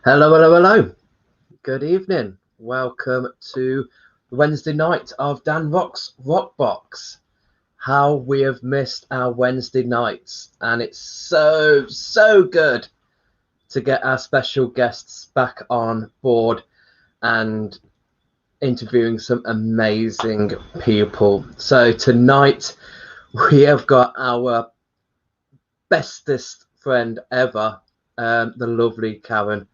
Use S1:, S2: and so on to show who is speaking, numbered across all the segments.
S1: Hello, hello, hello. Good evening. Welcome to Wednesday night of ROX Box. How we have missed our Wednesday nights, and it's so good to get our special guests back on board and interviewing some amazing people. So tonight we have got our bestest friend ever, the lovely Karen,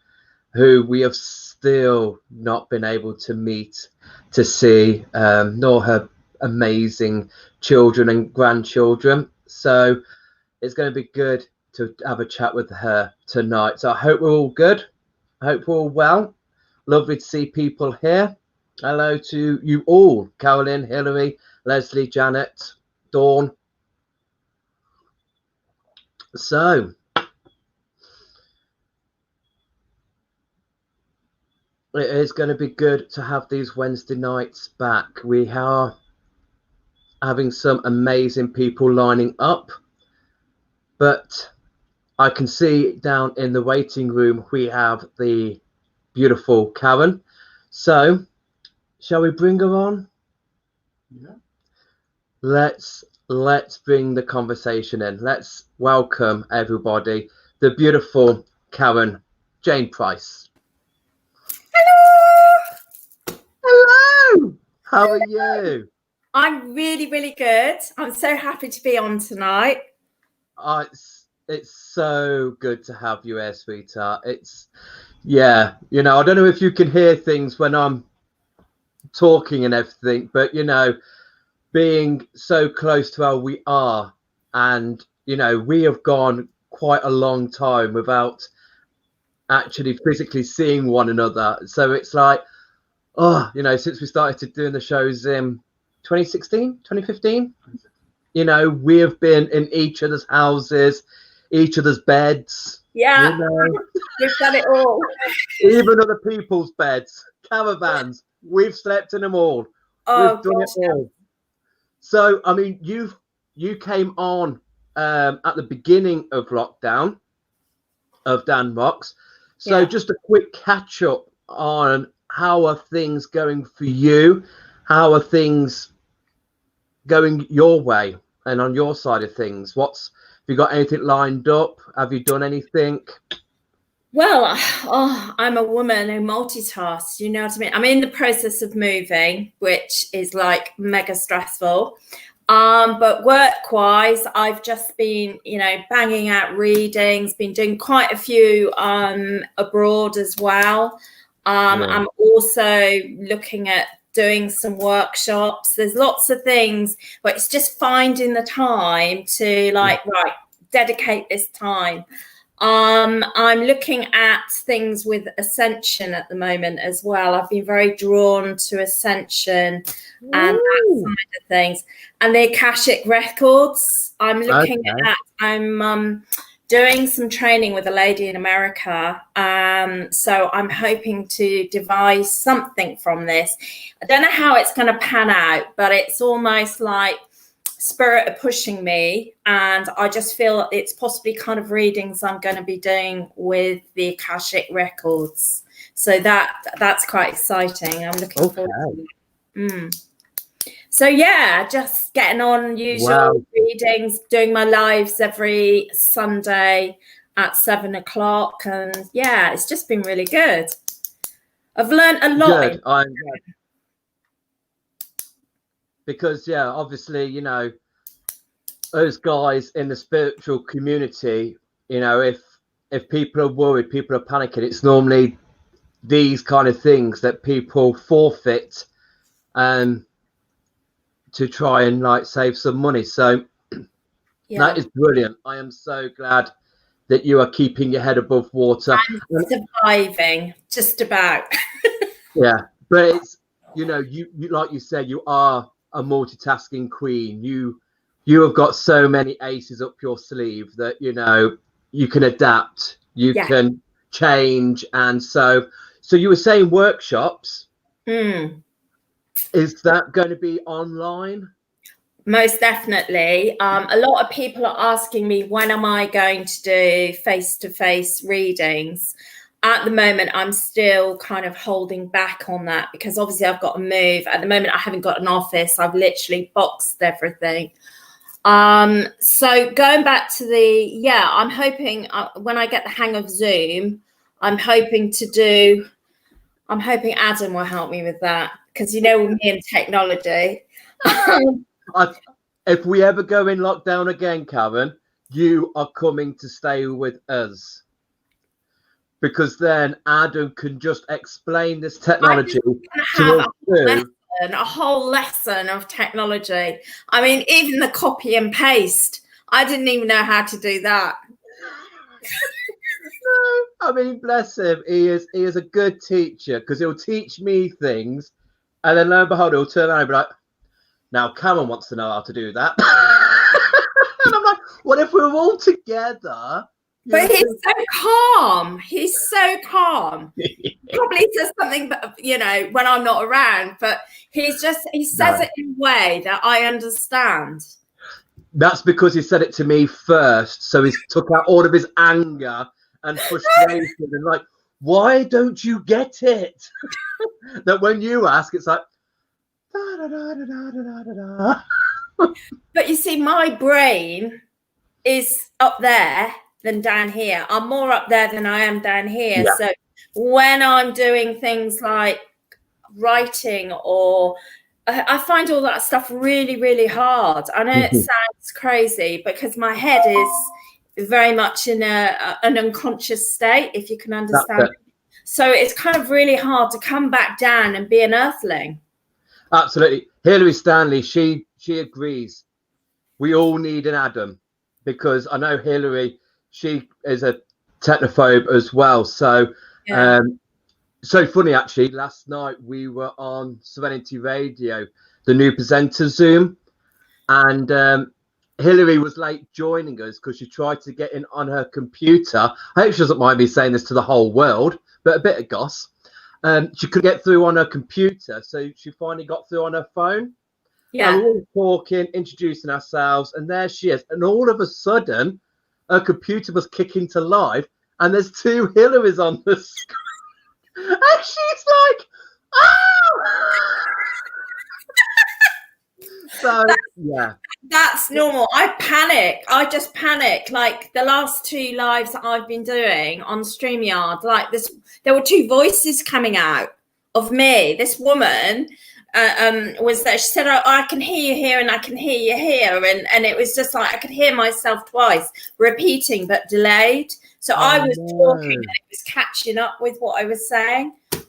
S1: who we have still not been able to meet, to see, nor her amazing children and grandchildren. So it's going to be good to have a chat with her tonight. So I hope we're all good. I hope we're all well. Lovely to see people here. Hello to you all: Carolyn, Hilary, Leslie, Janet, Dawn. So it is going to be good to have these Wednesday nights back. We are having some amazing people lining up, but I can see down in the waiting room we have the beautiful Karen. So shall we bring her on?
S2: Yeah.
S1: Let's bring the conversation in. Let's welcome everybody, the beautiful Karen Jane Pyrce. Hello. How are you?
S3: I'm really good. I'm so happy to be on tonight.
S1: It's so good to have you here, sweetheart. I don't know if you can hear things when I'm talking and everything, but being so close to how we are, and we have gone quite a long time without actually physically seeing one another. So it's like, since we started doing the shows in 2016, 2015, we have been in each other's houses, each other's beds.
S3: Yeah, we've done it all.
S1: Even other people's beds, caravans, we've slept in them all.
S3: Oh,
S1: we've done it all. So, I mean, you came on at the beginning of lockdown of ROX. So just a quick catch up on how are things going for you? How are things going your way and on your side of things? Have you got anything lined up? Have you done anything?
S3: Well, I'm a woman who multitasks, you know what I mean? I'm in the process of moving, which is like mega stressful. But work-wise, I've just been, banging out readings, been doing quite a few abroad as well. I'm also looking at doing some workshops. There's lots of things, but it's just finding the time to dedicate this time. I'm looking at things with Ascension at the moment as well. I've been very drawn to Ascension and that side of things. And the Akashic Records, I'm looking at. I'm doing some training with a lady in America. So I'm hoping to devise something from this. I don't know how it's going to pan out, but it's almost like Spirit are pushing me, and I just feel it's possibly kind of readings I'm going to be doing with the Akashic Records. So that's quite exciting. I'm looking forward to it. So yeah, just getting on usual readings, doing my lives every Sunday at 7 o'clock, and yeah, it's just been really good. I've learned a lot.
S1: Because obviously, those guys in the spiritual community, if people are worried, people are panicking, it's normally these kind of things that people forfeit to try and save some money. So that is brilliant. I am so glad that you are keeping your head above water.
S3: I'm surviving, just about.
S1: Yeah, but it's you like you said, you are a multitasking queen. You have got so many aces up your sleeve that you can adapt, you can change, and so you were saying workshops. Is that going to be online?
S3: Most definitely. A lot of people are asking me, when am I going to do face-to-face readings? at the moment, I'm still kind of holding back on that because obviously I've got to move. At the moment, I haven't got an office. I've literally boxed everything. So going back to I'm hoping when I get the hang of Zoom, I'm hoping Adam will help me with that because, with me and technology.
S1: If we ever go in lockdown again, Karen, you are coming to stay with us. Because then Adam can just explain this technology
S3: to us. A whole lesson of technology. I mean, even the copy and paste, I didn't even know how to do that.
S1: No, I mean, bless him. He is a good teacher because he'll teach me things, and then lo and behold, he'll turn around and be like, "Now, Karen wants to know how to do that." And I'm like, "What if we're all together?"
S3: But he's so calm. He's so calm. Probably says something, when I'm not around, but he says it in a way that I understand.
S1: That's because he said it to me first. So he's took out all of his anger and frustration and like, why don't you get it? That when you ask, it's like, da, da, da, da, da, da, da.
S3: But you see, my brain is up there than down here. I'm more up there than I am down here. Yeah. So when I'm doing things like writing or I find all that stuff really, really hard. I know it sounds crazy because my head is very much in an unconscious state, if you can understand. So it's kind of really hard to come back down and be an earthling.
S1: Absolutely. Hilary Stanley, she agrees. We all need an Adam because I know Hilary, she is a technophobe as well. So, so funny, actually, last night we were on Serenity Radio, the new presenter Zoom, and Hilary was late joining us because she tried to get in on her computer. I hope she doesn't mind me saying this to the whole world, but a bit of goss. She could get through on her computer, so she finally got through on her phone. Yeah. And we're all talking, introducing ourselves, and there she is. And all of a sudden, her computer was kicking to life, and there's two Hilarys on the screen. And she's like, oh! So, yeah.
S3: That's normal. I panic. I just panic. Like the last two lives that I've been doing on StreamYard, like this, there were two voices coming out of me. This woman was there. She said, I can hear you here and I can hear you here. And it was just like I could hear myself twice repeating, but delayed. So I was talking and it was catching up with what I was saying. I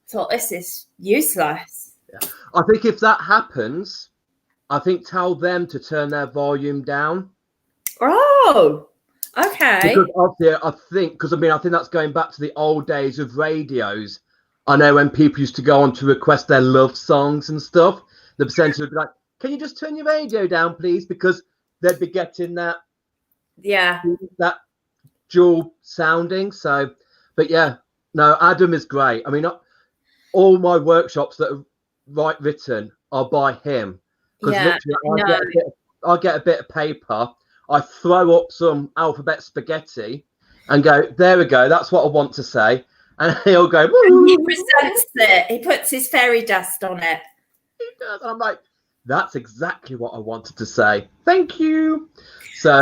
S3: thought, this is useless.
S1: Yeah. I think if that happens, I think tell them to turn their volume down.
S3: Oh, okay.
S1: Because I think that's going back to the old days of radios. I know when people used to go on to request their love songs and stuff, the presenter would be like, can you just turn your radio down, please? Because they'd be getting that, that dual sounding. So, but yeah, no, Adam is great. I mean, all my workshops that are written are by him. Because literally, I get a bit of paper, I throw up some alphabet spaghetti and go, there we go, that's what I want to say. And he'll go,
S3: and he presents it. He puts his fairy dust on it.
S1: He does. And I'm like, that's exactly what I wanted to say. Thank you. So,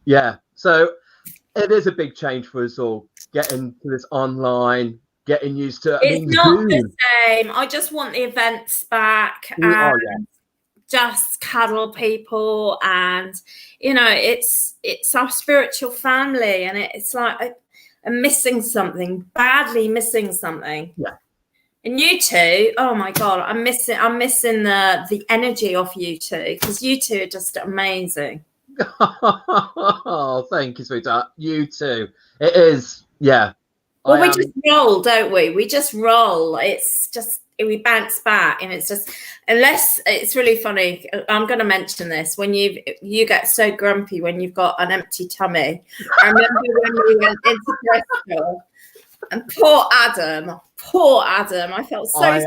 S1: yeah. So it is a big change for us all, getting to this online, getting used to it.
S3: It's not the same. I just want the events back. And just cuddle people, and it's our spiritual family, and it's like I'm missing something, badly missing something.
S1: Yeah.
S3: And you two, oh my god, I'm missing the energy of you two, because you two are just amazing.
S1: Oh, thank you, sweetheart. You too. It is, yeah.
S3: Well, we just roll, don't we? We just roll. It's just we bounce back, and it's just, unless it's really funny. I'm going to mention this when you get so grumpy when you've got an empty tummy. I remember when we went into Bristol, and poor Adam, I felt so. And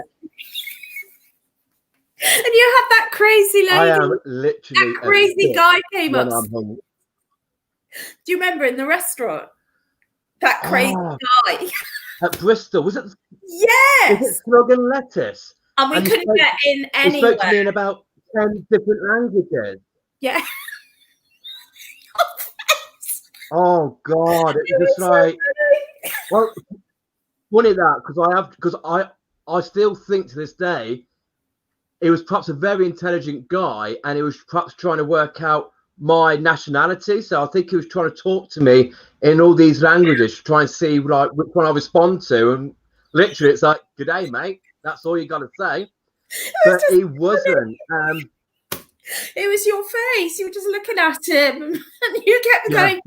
S3: you had that crazy lady.
S1: I am literally
S3: that crazy guy came up. Do you remember in the restaurant? That crazy guy.
S1: at Bristol. Was it
S3: Yes.
S1: slug and lettuce?
S3: And we couldn't get in
S1: He spoke to me
S3: anywhere.
S1: in about 10 different languages.
S3: Yeah.
S1: Oh God, it was just like, well, funny that because I still think to this day he was perhaps a very intelligent guy, and he was perhaps trying to work out my nationality. So I think he was trying to talk to me in all these languages to try and see like which one I respond to. And literally, it's like, "Good day, mate." That's all you got to say. But he wasn't.
S3: It was your face. You were just looking at him, and you kept going.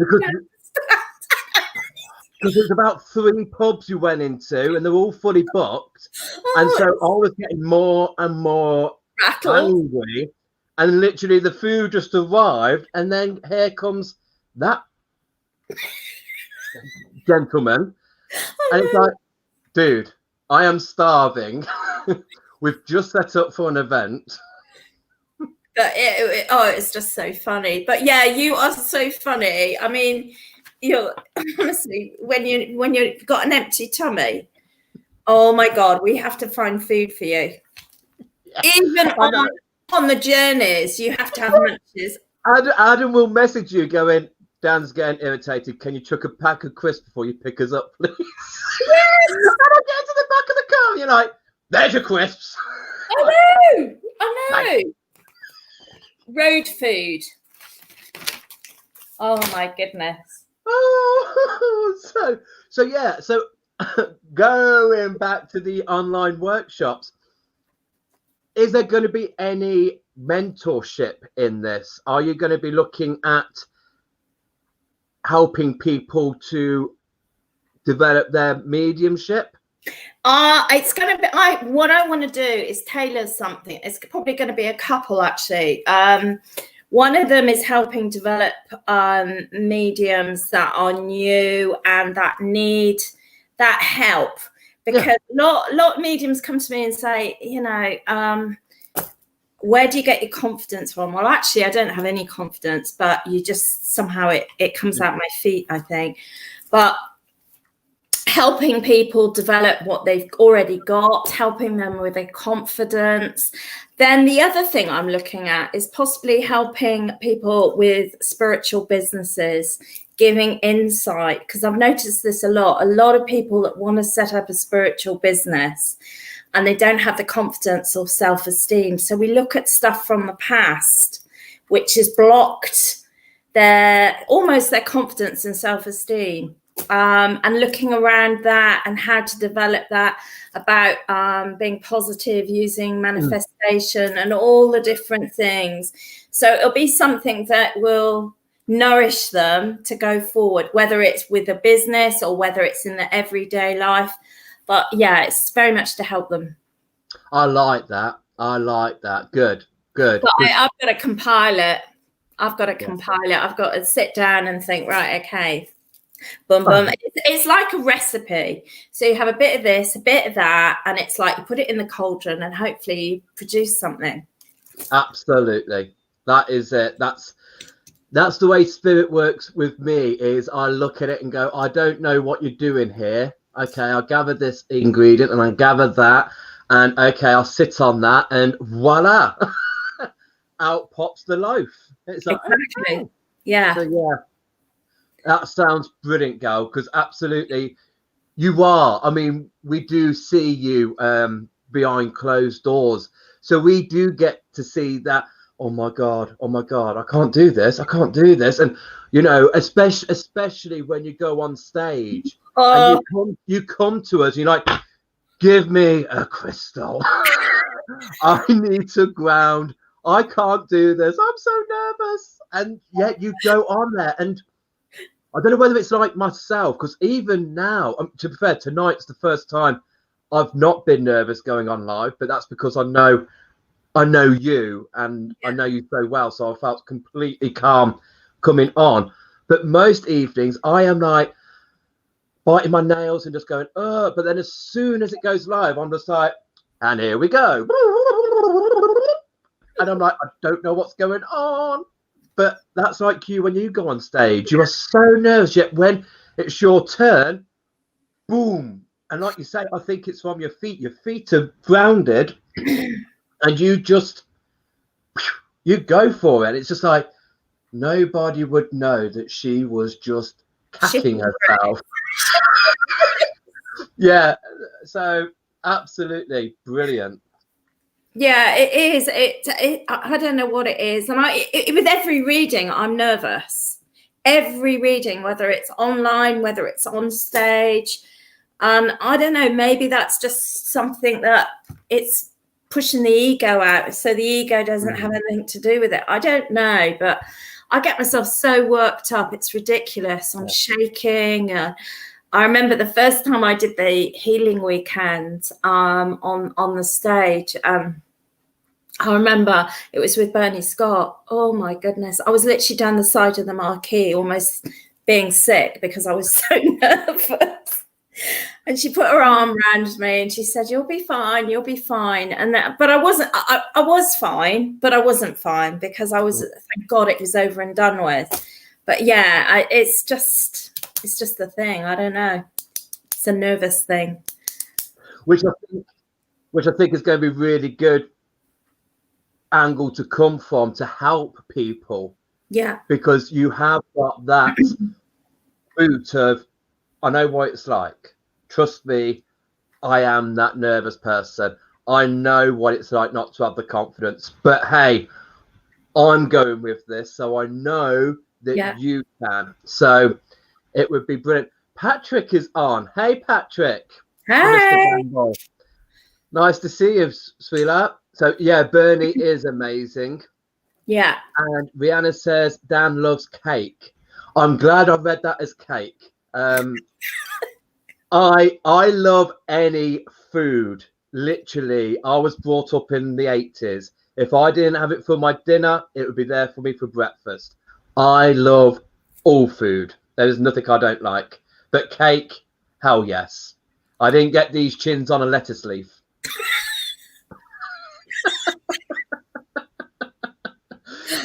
S1: Because there's about 3 pubs you went into, and they're all fully booked. And so I was getting more and more angry. And literally the food just arrived, and then here comes that gentleman. And it's like, dude, I am starving. We've just set up for an event.
S3: But it's just so funny. But yeah, you are so funny. I mean, you're honestly, when you've got an empty tummy, oh my God, we have to find food for you. Yeah. Even on the journeys, you have to have munches.
S1: Adam will message you going, Dan's getting irritated. Can you chuck a pack of crisps before you pick us up, please? Yes! And I get to the back of the car, and you're like, there's your crisps.
S3: I know. Road food. Oh my goodness.
S1: Oh, so yeah. So going back to the online workshops, is there going to be any mentorship in this? Are you going to be looking at helping people to develop their mediumship?
S3: It's going to be, what I want to do is tailor something. It's probably going to be a couple, actually. One of them is helping develop mediums that are new and that need that help. Because a lot of mediums come to me and say, where do you get your confidence from? Well, actually, I don't have any confidence, but you just somehow it comes out my feet, I think. But helping people develop what they've already got, helping them with their confidence. Then the other thing I'm looking at is possibly helping people with spiritual businesses, giving insight, because I've noticed this a lot of people that want to set up a spiritual business and they don't have the confidence or self-esteem. So we look at stuff from the past, which has blocked their confidence and self-esteem. And looking around that and how to develop that, about being positive, using manifestation and all the different things. So it'll be something that will nourish them to go forward, whether it's with a business or whether it's in their everyday life. But yeah, it's very much to help them.
S1: I like that. Good.
S3: But I've got to compile it. I've got to sit down and think, right, okay. Boom, boom. It's like a recipe. So you have a bit of this, a bit of that, and it's like you put it in the cauldron and hopefully you produce something.
S1: Absolutely. That is it. That's the way spirit works with me, is I look at it and go, I don't know what you're doing here. Okay, I'll gather this ingredient and I gather that. And okay, I'll sit on that and voila. Out pops the loaf. It's like,
S3: exactly.
S1: Okay.
S3: Yeah.
S1: So yeah. That sounds brilliant, Gal, because absolutely you are. I mean, we do see you behind closed doors. So we do get to see that, oh my God, I can't do this. And, especially when you go on stage and you come to us, you're like, give me a crystal. I need to ground. I can't do this. I'm so nervous. And yet you go on there, and I don't know whether it's like myself, because even now, to be fair, tonight's the first time I've not been nervous going on live, but that's because I know you and I know you so well, so I felt completely calm coming on. But most evenings I am like biting my nails and just going, but then as soon as it goes live, I'm just like, and here we go. And I'm like, I don't know what's going on. But that's like you when you go on stage. You are so nervous, yet when it's your turn, boom, And like you say, I think it's from your feet. Your feet are grounded, and you go for it. It's just like nobody would know that she was just cacking herself. Yeah, so absolutely brilliant.
S3: Yeah, it is. I don't know what it is, and with every reading, I'm nervous. Every reading, whether it's online, whether it's on stage, and I don't know. Maybe that's just something that it's pushing the ego out, so the ego doesn't have anything to do with it. I don't know, but I get myself so worked up. It's ridiculous. I'm shaking. I remember the first time I did the healing weekend on the stage. I remember it was with Bernie Scott. Oh my goodness. I was literally down the side of the marquee, almost being sick because I was so nervous. And she put her arm around me and she said, "You'll be fine, you'll be fine." And but I wasn't, I was fine, but I wasn't fine because I was, thank God it was over and done with. But yeah, it's just the thing. I don't know. It's a nervous thing.
S1: Which I think is going to be really good angle to come from to help people.
S3: Yeah.
S1: Because you have got that root of, I know what it's like. Trust me, I am that nervous person. I know what it's like not to have the confidence. But hey, I'm going with this, so I know that you can. So it would be brilliant. Patrick is on. Hey, Patrick.
S3: Hey.
S1: Nice to see you, sweetheart. So yeah, Bernie is amazing.
S3: Yeah.
S1: And Rihanna says Dan loves cake. I'm glad I read that as cake. I love any food. Literally, I was brought up in the 80s. If I didn't have it for my dinner, it would be there for me for breakfast. I love all food. There's nothing I don't like. But cake, hell yes. I didn't get these chins on a lettuce leaf.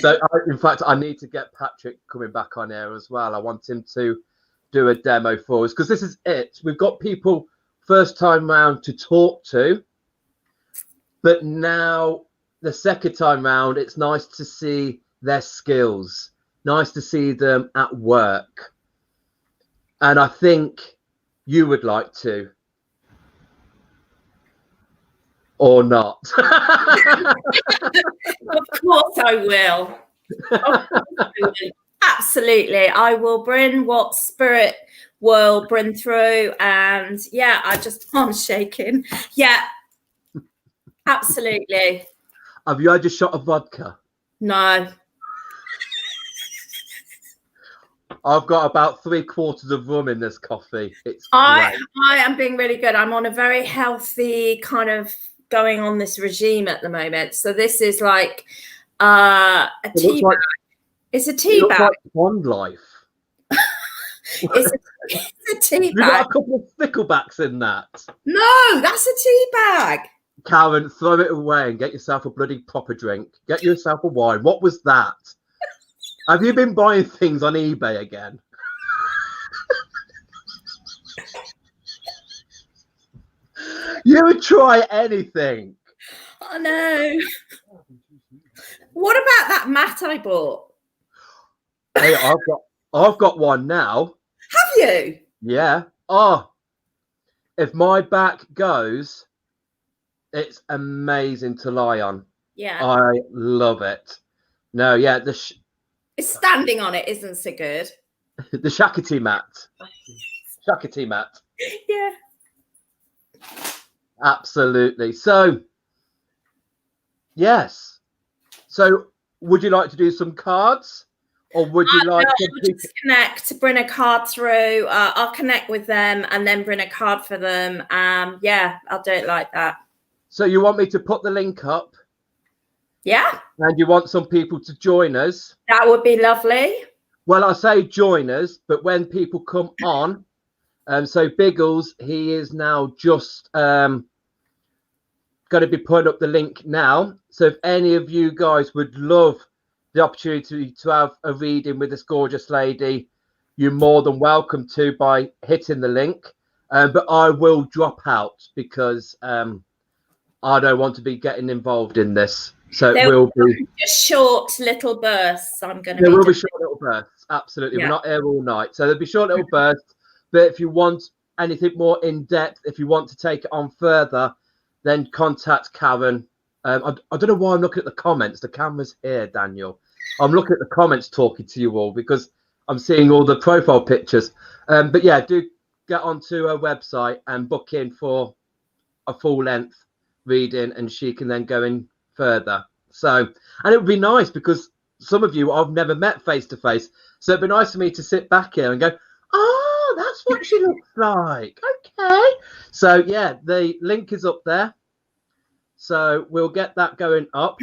S1: So, in fact, I need to get Patrick coming back on air as well. I want him to do a demo for us because this is it. We've got people first time round to talk to, but now the second time round, it's nice to see their skills, nice to see them at work. And I think you would like to. Or not.
S3: Of course I will. Absolutely. I will bring what spirit will bring through. And yeah, I'm shaking. Yeah, absolutely.
S1: Have you had a shot of vodka?
S3: No.
S1: I've got about 3/4 of rum in this coffee. It's
S3: I am being really good. I'm on a very healthy kind of going on this regime at the moment. So this is like a tea bag. It's a tea bag.
S1: Like Bond Life.
S3: It's a tea bag.
S1: You got a couple of sticklebacks in that.
S3: No, that's a tea bag.
S1: Karen, throw it away and get yourself a bloody proper drink. Get yourself a wine. What was that? Have you been buying things on eBay again? You would try anything.
S3: I know. What about that mat I bought?
S1: Hey, I've got one now.
S3: Have you?
S1: Yeah. Oh, if my back goes, it's amazing to lie on.
S3: Yeah.
S1: I love it. No, yeah,
S3: it's standing on it isn't so good.
S1: The Shakati mat. Shakati mat.
S3: Yeah.
S1: Absolutely. So, yes. So, would you like to do some cards? Or would you like to
S3: just connect, bring a card through? I'll connect with them and then bring a card for them. Yeah, I'll do it like that.
S1: So, you want me to put the link up?
S3: Yeah.
S1: And you want some people to join us?
S3: That would be lovely.
S1: Well, I say join us, but when people come on, so Biggles, he is now just going to be putting up the link now. So if any of you guys would love the opportunity to have a reading with this gorgeous lady, you're more than welcome to by hitting the link. But I will drop out because I don't want to be getting involved in this. So it will be
S3: just short little bursts. I'm going to.
S1: There will be short little bursts. Absolutely, we're not here all night, so there'll be short little bursts. But if you want anything more in depth, if you want to take it on further, then contact Karen. I don't know why I'm looking at the comments. The camera's here, Daniel. I'm looking at the comments, talking to you all because I'm seeing all the profile pictures. But yeah, do get onto her website and book in for a full length reading, and she can then go in further. So, and it would be nice because some of you I've never met face to face, so it'd be nice for me to sit back here and go, oh, that's what she looks like. Okay, so yeah, the link is up there, so we'll get that going up.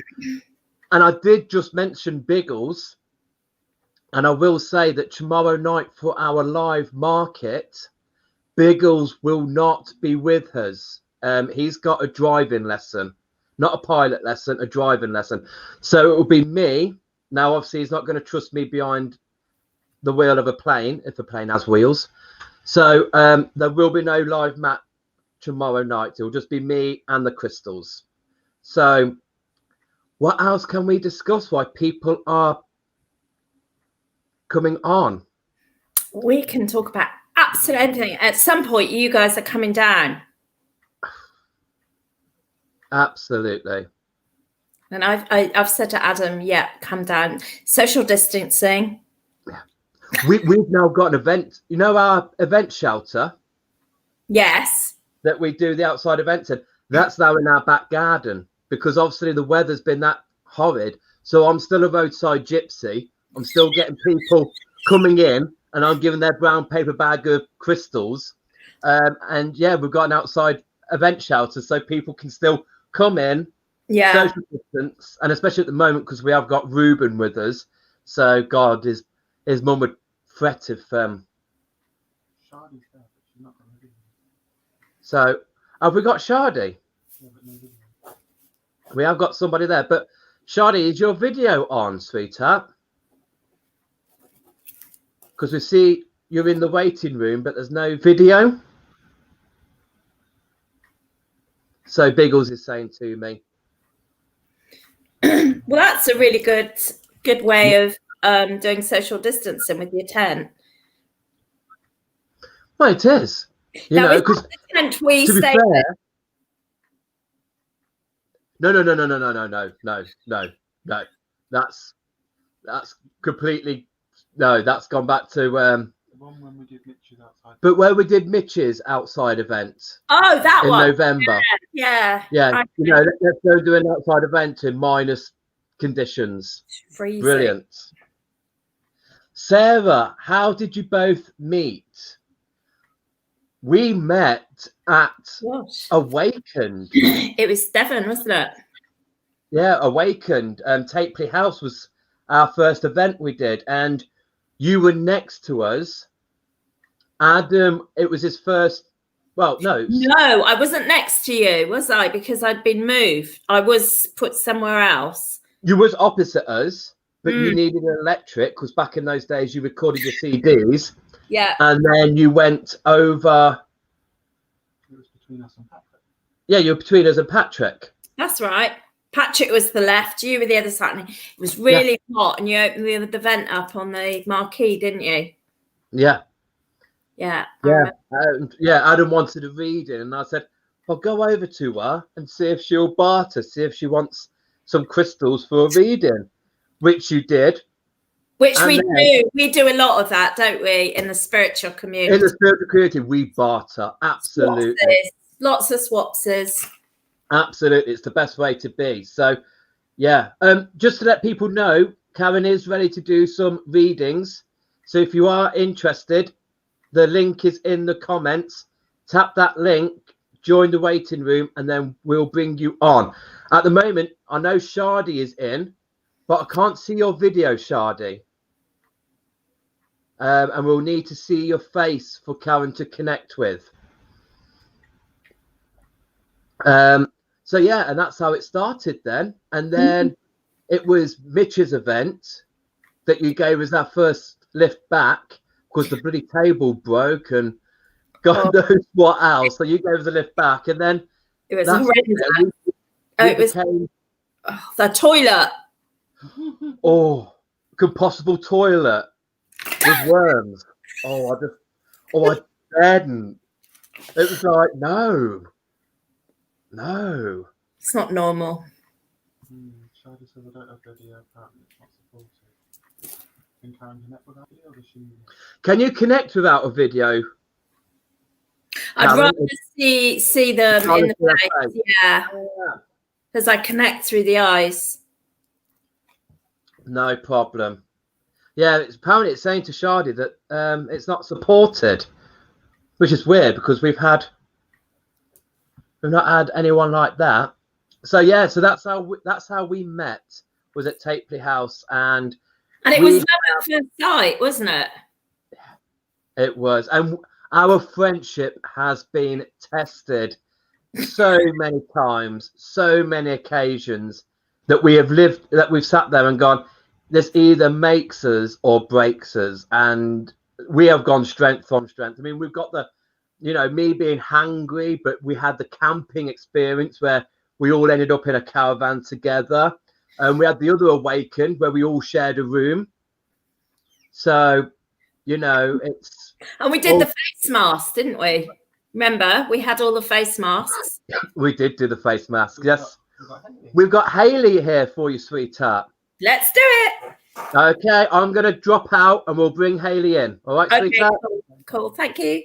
S1: And I did just mention Biggles, and I will say that tomorrow night for our live market, Biggles will not be with us. He's got a driving lesson, not a pilot lesson, a driving lesson. So it will be me. Now, obviously, he's not going to trust me behind the wheel of a plane, if the plane has wheels. So there will be no live match tomorrow night. It will just be me and the crystals. So what else can we discuss? Why people are coming on?
S3: We can talk about absolutely anything. At some point, you guys are coming down.
S1: Absolutely.
S3: And I've said to Adam, yeah, come down. Social distancing.
S1: Yeah. We've now got an event. You know our event shelter?
S3: Yes.
S1: That we do the outside events in. That's now in our back garden because obviously the weather's been that horrid. So I'm still a roadside gypsy. I'm still getting people coming in and I'm giving their brown paper bag of crystals. And yeah, we've got an outside event shelter so people can still come in, social distance, and especially at the moment because we have got Ruben with us. So God, his mum would fret if So have we got Shardy? We have got somebody there, but Shardy, is your video on, sweetheart? Because we see you're in the waiting room, but there's no video. So Biggles is saying to me.
S3: Well, that's a really good way of doing social distancing with your tent.
S1: Well, it is. You know, because
S3: tent we
S1: to be
S3: stay
S1: fair, no. That's completely that's gone back to
S2: the one when we did Mitch's outside.
S1: But where we did Mitch's outside event.
S3: Oh, that
S1: in
S3: one.
S1: November.
S3: Yeah.
S1: You know, let's go do an outside event in minus conditions.
S3: Freezing.
S1: Brilliant. Sarah, how did you both meet? We met at Awakened.
S3: It was Devon, wasn't it?
S1: Yeah, Awakened. Tapley House was our first event we did, and you were next to us. Adam, it was his first. Well, no.
S3: No, I wasn't next to you, was I? Because I'd been moved. I was put somewhere else.
S1: You was opposite us, but you needed an electric because back in those days you recorded your CDs.
S3: Yeah.
S1: And then you went over.
S2: It was between us and Patrick.
S1: Yeah, you were between us and Patrick.
S3: That's right. Patrick was the left, you were the other side. And it was really hot, and you opened the vent up on the marquee, didn't you?
S1: Yeah.
S3: Yeah.
S1: Adam wanted a reading, and I said, "Well, go over to her and see if she'll barter, see if she wants some crystals for a reading," which you did.
S3: Which we do. We do a lot of that, don't we, in the spiritual community?
S1: In the spiritual community, we barter. Absolutely.
S3: Swapses. Lots of swapses.
S1: Absolutely. It's the best way to be. So, yeah. Just to let people know, Karen is ready to do some readings. So if you are interested, the link is in the comments. Tap that link, join the waiting room, and then we'll bring you on. At the moment, I know Shardy is in, but I can't see your video, Shardy. And we'll need to see your face for Karen to connect with. So yeah, and that's how it started then. And then it was Mitch's event that you gave us our first lift back because the bloody table broke and God knows what else. So you gave us a lift back, and then
S3: It was
S1: that's
S3: horrendous. It was the toilet.
S1: Compostable toilet with worms. I didn't. It was like, no.
S3: It's not normal.
S2: Shadi says I don't have video, apparently it's not supported. Can Karen connect without video, or does she?
S1: Can you connect without a video?
S3: I'd
S1: Karen?
S3: rather see them in the face. Yeah. Because I connect through the eyes.
S1: No problem. Yeah, apparently it's saying to Shadi that it's not supported, which is weird because we've not had anyone like that. So yeah, so that's how we met, was at Tapley House, and
S3: it was love at first sight, wasn't it?
S1: It was, and our friendship has been tested so many times, so many occasions that we've sat there and gone, this either makes us or breaks us, and we have gone strength on strength. I mean, we've got me being hungry, but we had the camping experience where we all ended up in a caravan together, and we had the other awakened where we all shared a room. So, it's...
S3: And we did the face mask, didn't we? Remember, we had all the face masks.
S1: We did do the face mask, yes. We've got Hayley here for you, sweetheart.
S3: Let's do it.
S1: Okay, I'm going to drop out and we'll bring Hayley in. All right,
S3: okay,
S1: sweetheart?
S3: Cool. Thank you.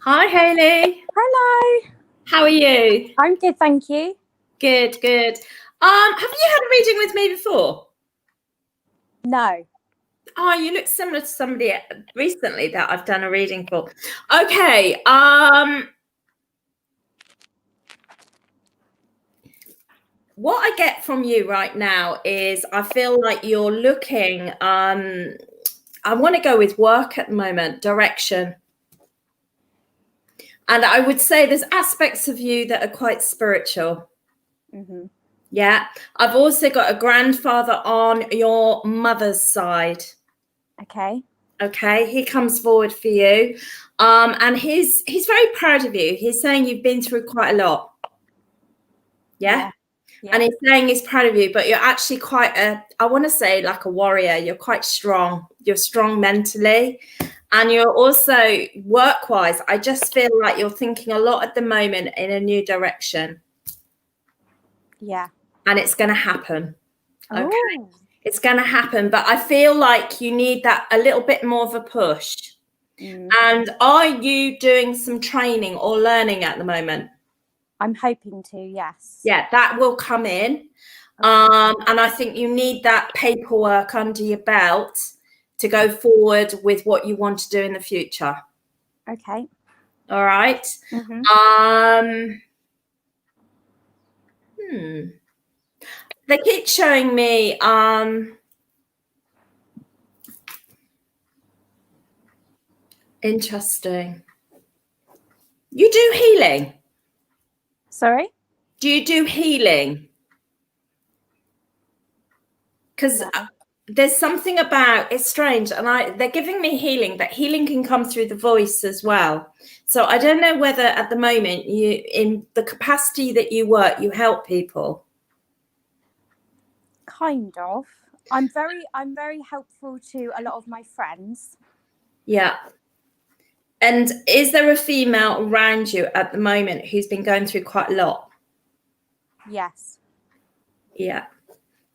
S3: Hi, Hayley.
S4: Hello.
S3: How are you?
S4: I'm good, thank you.
S3: Good. Have you had a reading with me before?
S4: No.
S3: Oh, you look similar to somebody recently that I've done a reading for. Okay. What I get from you right now is I feel like you're looking, I want to go with work at the moment, direction. And I would say there's aspects of you that are quite spiritual.
S4: Mm-hmm.
S3: Yeah. I've also got a grandfather on your mother's side.
S4: Okay.
S3: Okay. He comes forward for you. And he's very proud of you. He's saying you've been through quite a lot. Yeah. Yeah. And he's saying he's proud of you, but you're actually quite I want to say like a warrior. You're quite strong. You're strong mentally. And you're also work-wise, I just feel like you're thinking a lot at the moment in a new direction.
S4: Yeah.
S3: And it's going to happen. Okay.
S4: Ooh.
S3: It's going to happen. But I feel like you need that a little bit more of a push. Mm. And are you doing some training or learning at the moment?
S4: I'm hoping to, yes.
S3: Yeah, that will come in. Okay. And I think you need that paperwork under your belt to go forward with what you want to do in the future.
S4: Okay.
S3: All right.
S4: Mm-hmm.
S3: They keep showing me interesting. You do healing?
S4: Sorry?
S3: Do you do healing? Because there's something about, it's strange, and they're giving me healing, but healing can come through the voice as well. So I don't know whether at the moment you, in the capacity that you work, you help people.
S4: Kind of. I'm very helpful to a lot of my friends.
S3: Yeah. And is there a female around you at the moment who's been going through quite a lot?
S4: Yes.
S3: Yeah.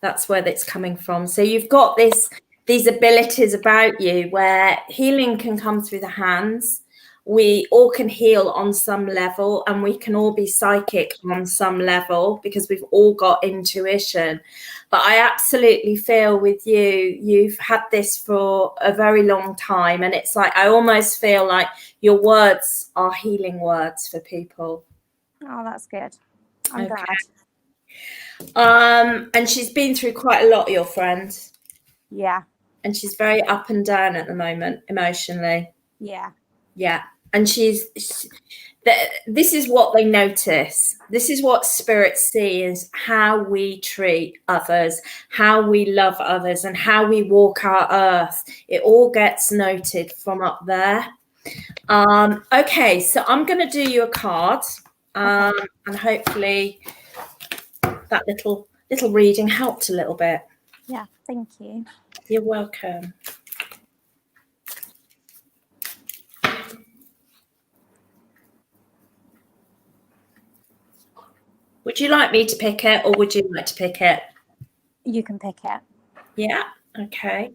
S3: That's where that's coming from. So you've got these abilities about you where healing can come through the hands. We all can heal on some level, and we can all be psychic on some level because we've all got intuition. But I absolutely feel with you, you've had this for a very long time. And it's like, I almost feel like your words are healing words for people.
S4: Oh, that's good. I'm glad.
S3: And she's been through quite a lot, your friend.
S4: Yeah.
S3: And she's very up and down at the moment, emotionally.
S4: Yeah.
S3: Yeah. and this is what they notice. This is what spirits see, is how we treat others, how we love others, and how we walk our earth. It all gets noted from up there. Okay, so I'm going to do you a card, and hopefully that little reading helped a little bit.
S4: Yeah, thank you.
S3: You're welcome. Would you like me to pick it, or would you like to pick it?
S4: You can pick it.
S3: Yeah, okay.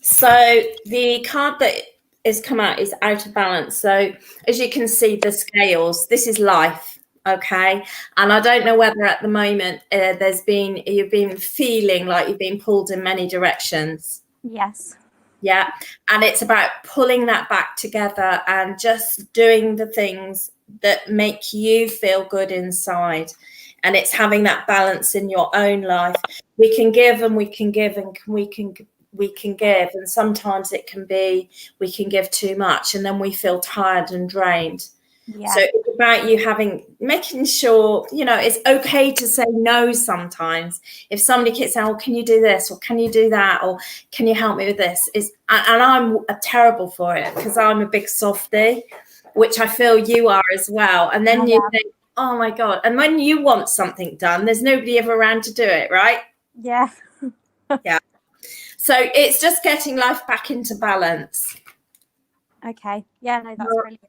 S3: So the card that has come out is out of balance. So as you can see, the scales, this is life, okay? And I don't know whether at the moment you've been feeling like you've been pulled in many directions.
S4: Yes.
S3: Yeah, and it's about pulling that back together and just doing the things that make you feel good inside. And it's having that balance in your own life. We can give and we can give and we can give. And sometimes it can be we can give too much and then we feel tired and drained.
S4: Yeah.
S3: So it's about you making sure, it's okay to say no sometimes. If somebody keeps saying, oh, can you do this? Or can you do that? Or can you help me with this? And I'm terrible for it because I'm a big softie, which I feel you are as well. And then you think, oh my God. And when you want something done, there's nobody ever around to do it, right?
S4: Yeah.
S3: Yeah. So it's just getting life back into balance.
S4: Okay. Yeah, no, that's brilliant.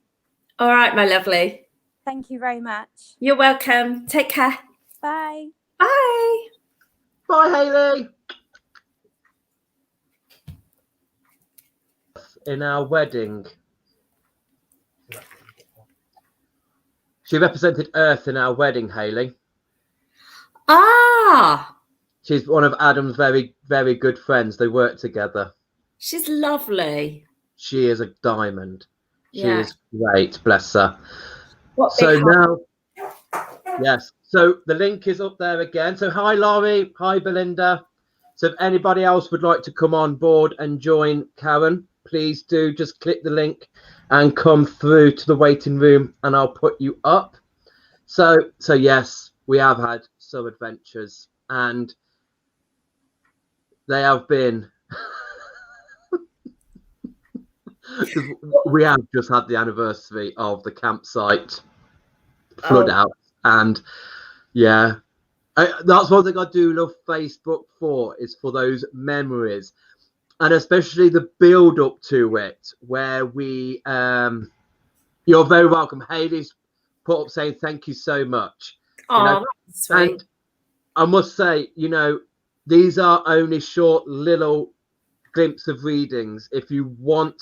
S3: All right, my lovely.
S4: Thank you very much.
S3: You're welcome. Take care.
S4: Bye.
S3: Bye.
S1: Bye, Hayley. In our wedding, she represented Earth in our wedding, Hayley.
S3: Ah.
S1: She's one of Adam's very, very good friends. They work together.
S3: She's lovely.
S1: She is a diamond. She
S3: Yeah.
S1: is great, bless her.
S3: What
S1: So
S3: big
S1: now, yes. So the link is up there again. So hi, Laurie. Hi, Belinda. So if anybody else would like to come on board and join Karen, please do just click the link and come through to the waiting room and I'll put you up. So yes, we have had some adventures and they have been we have just had the anniversary of the campsite flood out, and that's one thing I do love Facebook for, is for those memories, and especially the build up to it, where we you're very welcome. Hayley's put up saying thank you so much.
S3: Oh, that's sweet.
S1: And I must say, these are only short little glimpse of readings. If you want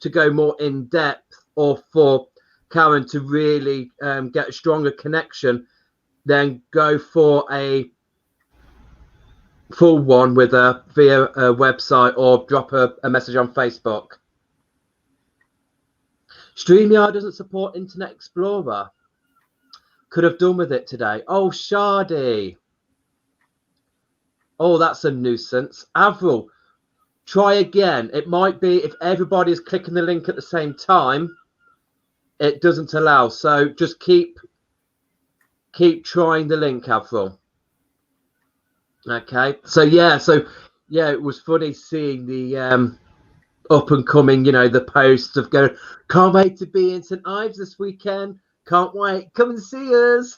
S1: to go more in depth, or for Karen to really get a stronger connection, then go for a full one with her via a website or drop her a message on Facebook. StreamYard doesn't support Internet Explorer. Could have done with it today. Oh, Shardy. Oh, that's a nuisance. Avril, try again. It might be if everybody's clicking the link at the same time, it doesn't allow. So just keep trying the link, Avril. Okay. So it was funny seeing the up and coming, the posts of going, can't wait to be in St. Ives this weekend. Can't wait. Come and see us.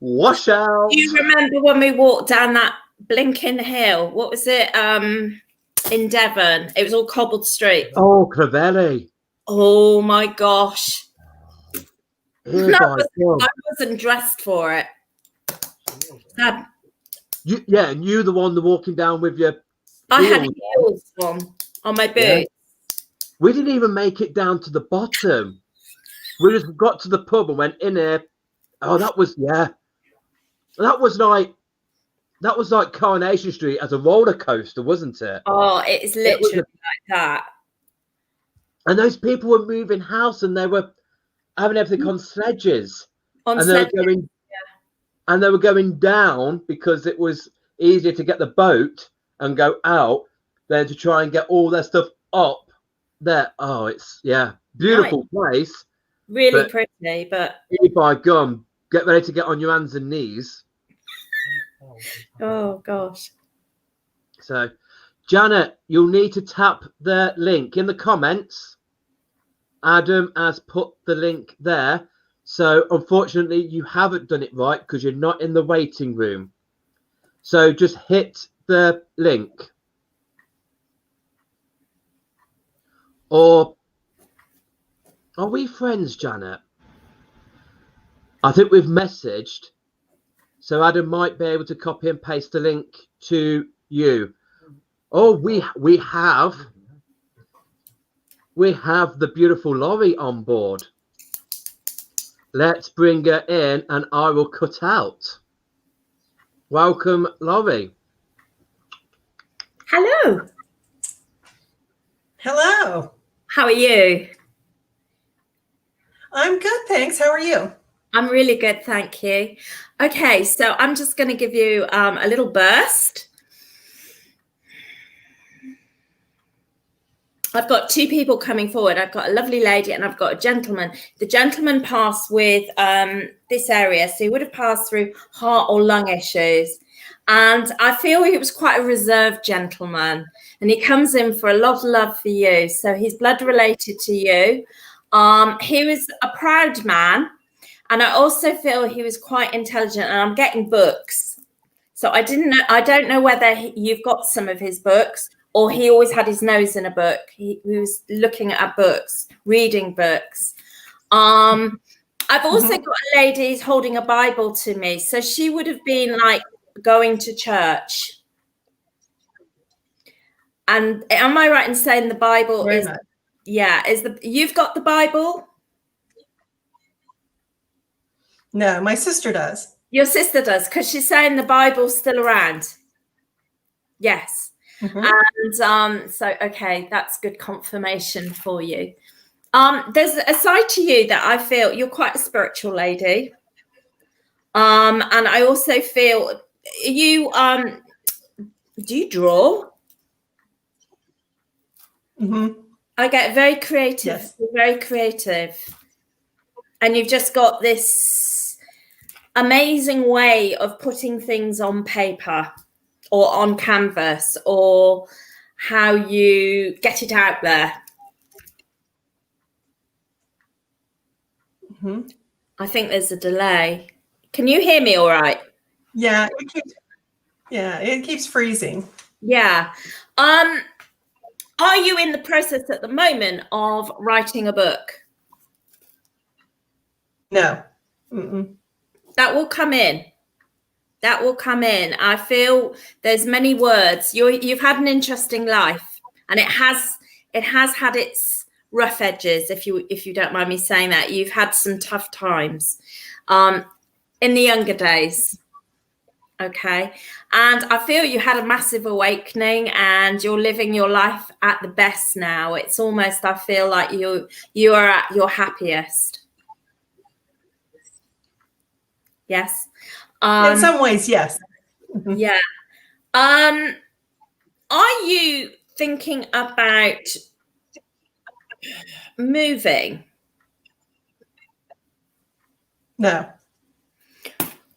S1: Wash out.
S3: Do you remember when we walked down that blinking hill? What was it? In Devon. It was all cobbled streets.
S1: Oh, Cravelli.
S3: Oh my gosh.
S1: I
S3: wasn't dressed for it.
S1: And you the one walking down with your
S3: I had heels on my boots.
S1: Yeah. We didn't even make it down to the bottom. We just got to the pub and went in there. Oh, that was like Coronation Street as a roller coaster, wasn't it?
S3: Oh, it's literally like that.
S1: And those people were moving house and they were having everything on sledges. And they were going down because it was easier to get the boat and go out there to try and get all their stuff up there. Oh, it's beautiful place.
S3: Really pretty, but
S1: by gum, get ready to get on your hands and knees.
S3: oh gosh.
S1: So, Janet, you'll need to tap the link in the comments. Adam has put the link there. So, unfortunately, you haven't done it right because you're not in the waiting room. So, just hit the link. Or, are we friends, Janet? I think we've messaged. So, Adam might be able to copy and paste the link to you. Oh, we have the beautiful Laurie on board. Let's bring her in and I will cut out. Welcome, Laurie.
S3: Hello.
S5: Hello.
S3: How are you?
S5: I'm good, thanks. How are you?
S3: I'm really good, thank you. Okay, so I'm just going to give you a little burst. I've got two people coming forward. I've got a lovely lady and I've got a gentleman. The gentleman passed with this area, so he would have passed through heart or lung issues. And I feel he was quite a reserved gentleman. And he comes in for a lot of love for you. So he's blood related to you. He was a proud man. And I also feel he was quite intelligent. And I'm getting books. So I don't know whether you've got some of his books, or he always had his nose in a book. He was looking at books, reading books. I've also got a lady who's holding a Bible to me. So she would have been like going to church. And am I right in saying the Bible
S5: Very
S3: is,
S5: much.
S3: You've got the Bible?
S5: No, my sister does.
S3: Your sister does, because she's saying the Bible's still around. Yes. And so, okay, that's good confirmation for you. There's a side to you that I feel you're quite a spiritual lady. And I also feel you, do you draw? I get very creative,
S5: Yes.
S3: very creative. And you've just got this amazing way of putting things on paper or on canvas, or how you get it out there. I think there's a delay. Can you hear me all right?
S5: Yeah, it keeps freezing.
S3: Yeah. Are you in the process at the moment of writing a book?
S5: No.
S3: That will come in. That will come in. I feel there's many words. You've had an interesting life, and it has had its rough edges. If you don't mind me saying that, you've had some tough times in the younger days. Okay, and I feel you had a massive awakening, and you're living your life at the best now. It's almost, I feel like you are at your happiest. Yes.
S5: In some ways, yes.
S3: Yeah. Are you thinking about moving?
S5: No.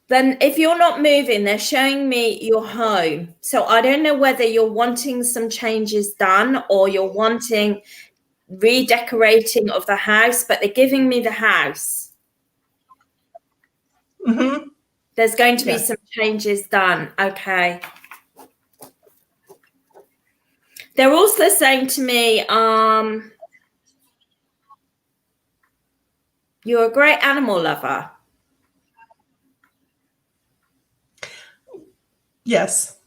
S3: Then if you're not moving, they're showing me your home. So I don't know whether you're wanting some changes done or you're wanting redecorating of the house, but they're giving me the house. There's going to be some changes done. Okay. They're also saying to me, you're a great animal lover.
S5: Yes.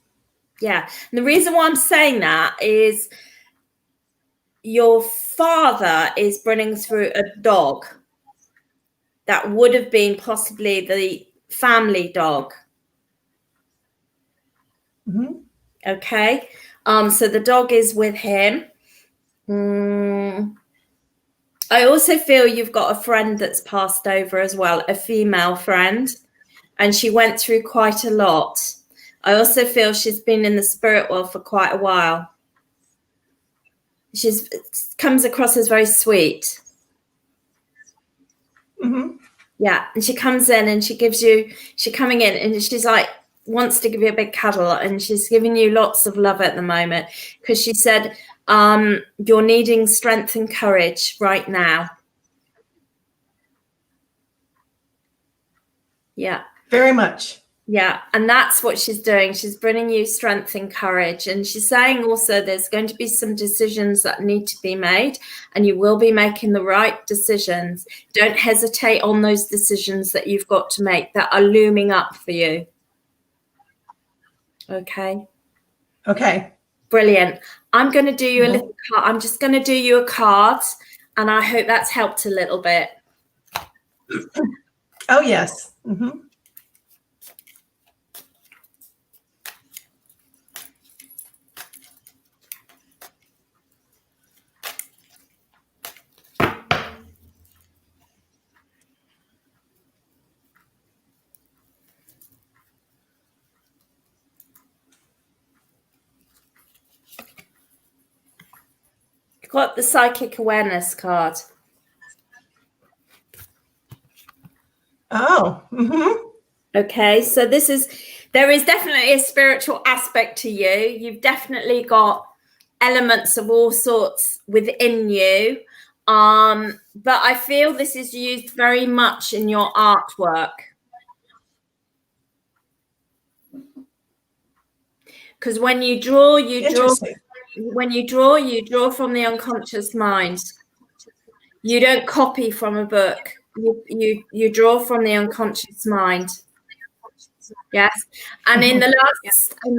S3: Yeah. And the reason why I'm saying that is your father is bringing through a dog that would have been possibly the family dog. Okay. So the dog is with him. I also feel you've got a friend that's passed over as well, a female friend, and she went through quite a lot. I also feel she's been in the spirit world for quite a while. She's comes across as very sweet.
S5: Mm-hmm.
S3: Yeah, and she comes in and she's coming in and she's like, wants to give you a big cuddle, and she's giving you lots of love at the moment, because she said, you're needing strength and courage right now. Yeah.
S5: Very much.
S3: Yeah, and that's what she's doing. She's bringing you strength and courage. And she's saying also there's going to be some decisions that need to be made, and you will be making the right decisions. Don't hesitate on those decisions that you've got to make that are looming up for you. Okay.
S5: Okay.
S3: Brilliant. I'm going to do you a little card. I'm just going to do you a card, and I hope that's helped a little bit.
S5: Oh, yes. Mm-hmm.
S3: Got the psychic awareness card.
S5: Oh. Mm-hmm.
S3: Okay, so there is definitely a spiritual aspect to you. You've definitely got elements of all sorts within you. But I feel this is used very much in your artwork. Because when you draw, when you draw from the unconscious mind. You don't copy from a book. You draw from the unconscious mind. Yes. And in the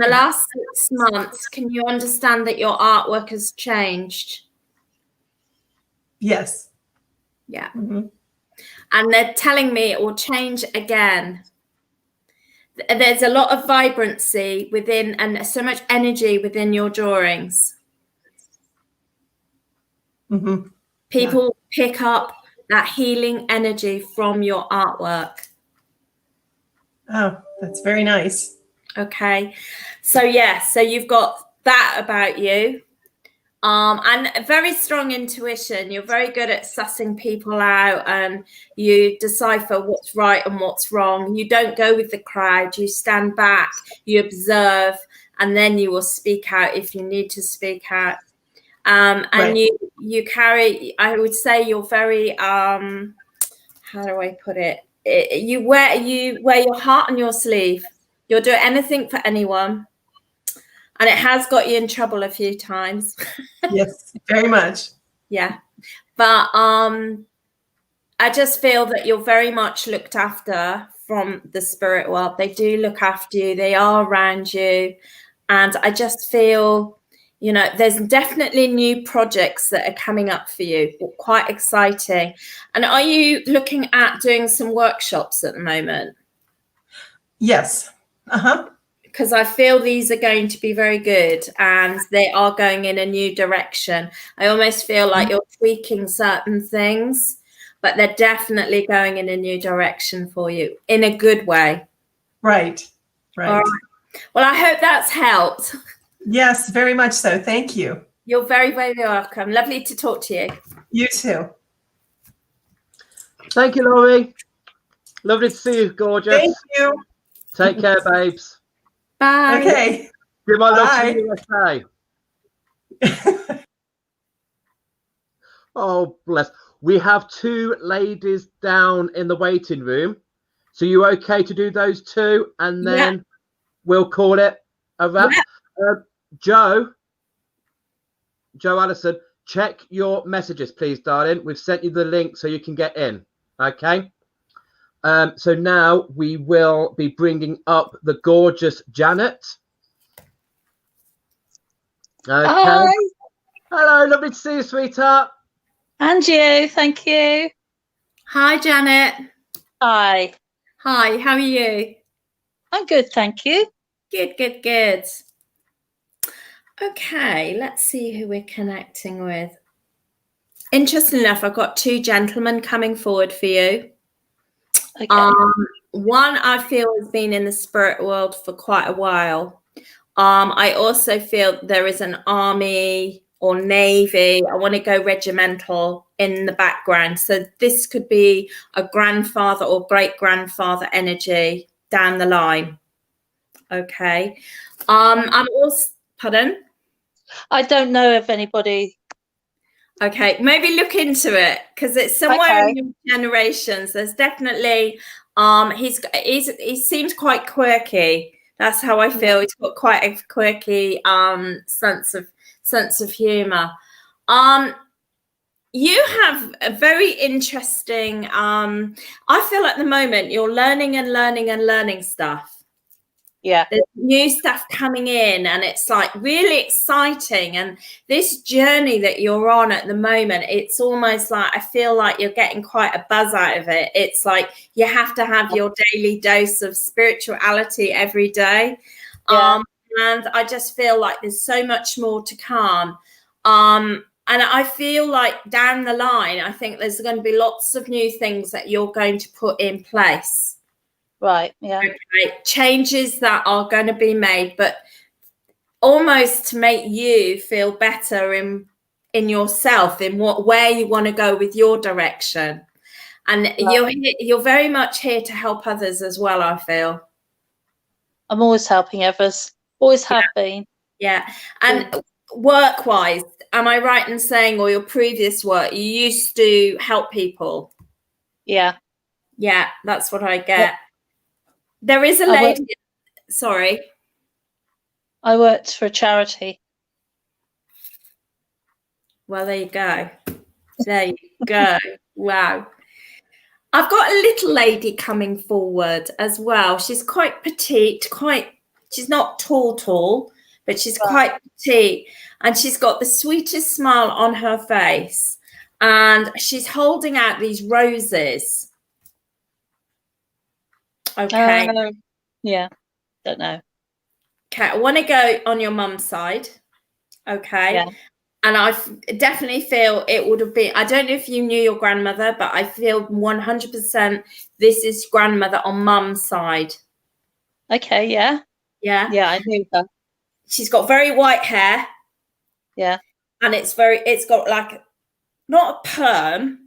S3: last 6 months, can you understand that your artwork has changed?
S5: Yes.
S3: Yeah.
S5: Mm-hmm.
S3: And they're telling me it will change again. There's a lot of vibrancy within and so much energy within your drawings.
S5: Mm-hmm.
S3: People pick up that healing energy from your artwork.
S5: Oh, that's very nice.
S3: Okay. So so you've got that about you. And a very strong intuition. You're very good at sussing people out, and you decipher what's right and what's wrong. You don't go with the crowd. You stand back, you observe, and then you will speak out if you need to speak out. And
S5: right.
S3: you carry, I would say you're very, how do I put it? You wear your heart on your sleeve. You'll do anything for anyone. And it has got you in trouble a few times.
S5: Yes, very much.
S3: Yeah. But I just feel that you're very much looked after from the spirit world. They do look after you. They are around you. And I just feel, there's definitely new projects that are coming up for you. Quite exciting. And are you looking at doing some workshops at the moment?
S5: Yes. Uh-huh.
S3: Because I feel these are going to be very good, and they are going in a new direction. I almost feel like you're tweaking certain things, but they're definitely going in a new direction for you in a good way.
S5: Right. Right.
S3: All right. Well, I hope that's helped.
S5: Yes, very much so. Thank you.
S3: You're very, very welcome. Lovely to talk to you.
S5: You too.
S1: Thank you, Laurie. Lovely to see you, gorgeous.
S5: Thank you.
S1: Take care, babes.
S3: Bye.
S5: Okay.
S1: Give my love
S5: Bye.
S1: to the USA. Oh, bless. We have 2 ladies down in the waiting room. So you okay to do those 2? And then we'll call it a wrap. Yeah. Joe Allison, check your messages, please, darling. We've sent you the link so you can get in. Okay. So now we will be bringing up the gorgeous Janet. Okay.
S6: Hi.
S1: Hello, lovely to see you, sweetheart.
S6: And you, thank you.
S3: Hi, Janet.
S6: Hi.
S3: Hi, how are you?
S6: I'm good, thank you.
S3: Good, good, good. Okay, let's see who we're connecting with. Interesting enough, I've got 2 gentlemen coming forward for you.
S6: Okay.
S3: One I feel has been in the spirit world for quite a while. I also feel there is an army or navy. I want to go regimental in the background. So this could be a grandfather or great grandfather energy down the line. Okay. I'm also, pardon?
S6: I don't know of anybody.
S3: Okay, maybe look into it because it's somewhere
S6: Okay.
S3: in your generations. There's definitely he seems quite quirky. That's how I feel. He's got quite a quirky sense of humor. You have a very interesting I feel at the moment you're learning and learning and learning stuff.
S6: Yeah.
S3: There's new stuff coming in and it's like really exciting, and this journey that you're on at the moment, it's almost like I feel like you're getting quite a buzz out of it. It's like you have to have your daily dose of spirituality every day.
S6: Yeah.
S3: And I just feel like there's so much more to come. And I feel like down the line, I think there's going to be lots of new things that you're going to put in place.
S6: Right. Yeah.
S3: Okay. Changes that are going to be made, but almost to make you feel better in yourself, in where you want to go with your direction. And you're very much here to help others as well, I feel.
S6: I'm always helping others. Always have been.
S3: Yeah. And work-wise, am I right in saying, or your previous work, you used to help people?
S6: Yeah.
S3: Yeah, that's what I get. There is a lady. Sorry.
S6: I worked for a charity.
S3: Well, there you go. There you go. Wow. I've got a little lady coming forward as well. She's quite petite, she's not tall, but she's quite petite. And she's got the sweetest smile on her face. And she's holding out these roses. Okay.
S6: Yeah. Don't know.
S3: Okay. I want to go on your mum's side. Okay.
S6: Yeah.
S3: And I definitely feel it would have been, I don't know if you knew your grandmother, but I feel 100% this is grandmother on mum's side.
S6: Okay. Yeah.
S3: Yeah.
S6: Yeah. I knew her.
S3: She's got very white hair.
S6: Yeah.
S3: And it's got like, not a perm,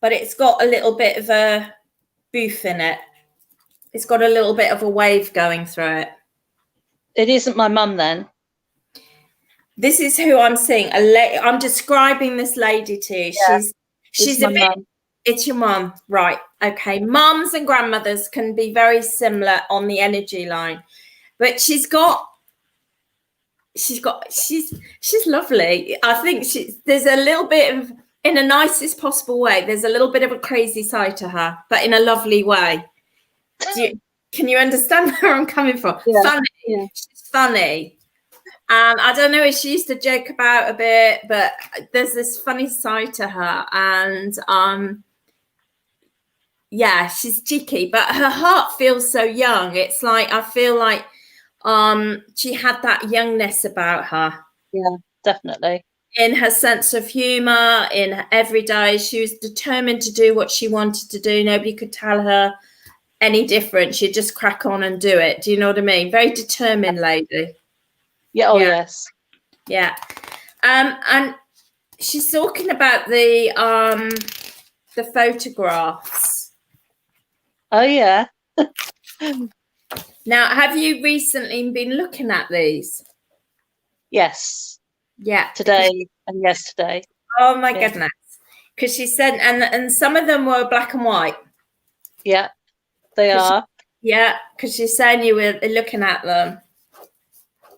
S3: but it's got a little bit of a boof in it. It's got a little bit of a wave going through it.
S6: It isn't my mum then.
S3: This is who I'm seeing. I'm describing this lady to you.
S6: Yeah.
S3: She's a bit.
S6: Mum.
S3: It's your mum, right? Okay. Mums and grandmothers can be very similar on the energy line, but she's lovely. I think there's a little bit of, in the nicest possible way, there's a little bit of a crazy side to her, but in a lovely way. Can you understand where I'm coming from?
S6: Yeah.
S3: Funny. Yeah. She's funny. I don't know if she used to joke about a bit, but there's this funny side to her. And yeah, she's cheeky, but her heart feels so young. It's like, I feel like she had that youngness about her.
S6: Yeah, definitely.
S3: In her sense of humor, in her everyday, she was determined to do what she wanted to do. Nobody could tell her any different. She'd just crack on and do it. Do you know what I mean? Very determined lady.
S6: Yeah. Oh, yes.
S3: Yeah. And she's talking about the photographs.
S6: Oh, yeah.
S3: Now, have you recently been looking at these?
S6: Yes.
S3: Yeah.
S6: Today and yesterday.
S3: Oh my goodness. Because she said, and some of them were black and white.
S6: Yeah, they are.
S3: Yeah, because she's saying you were looking at them.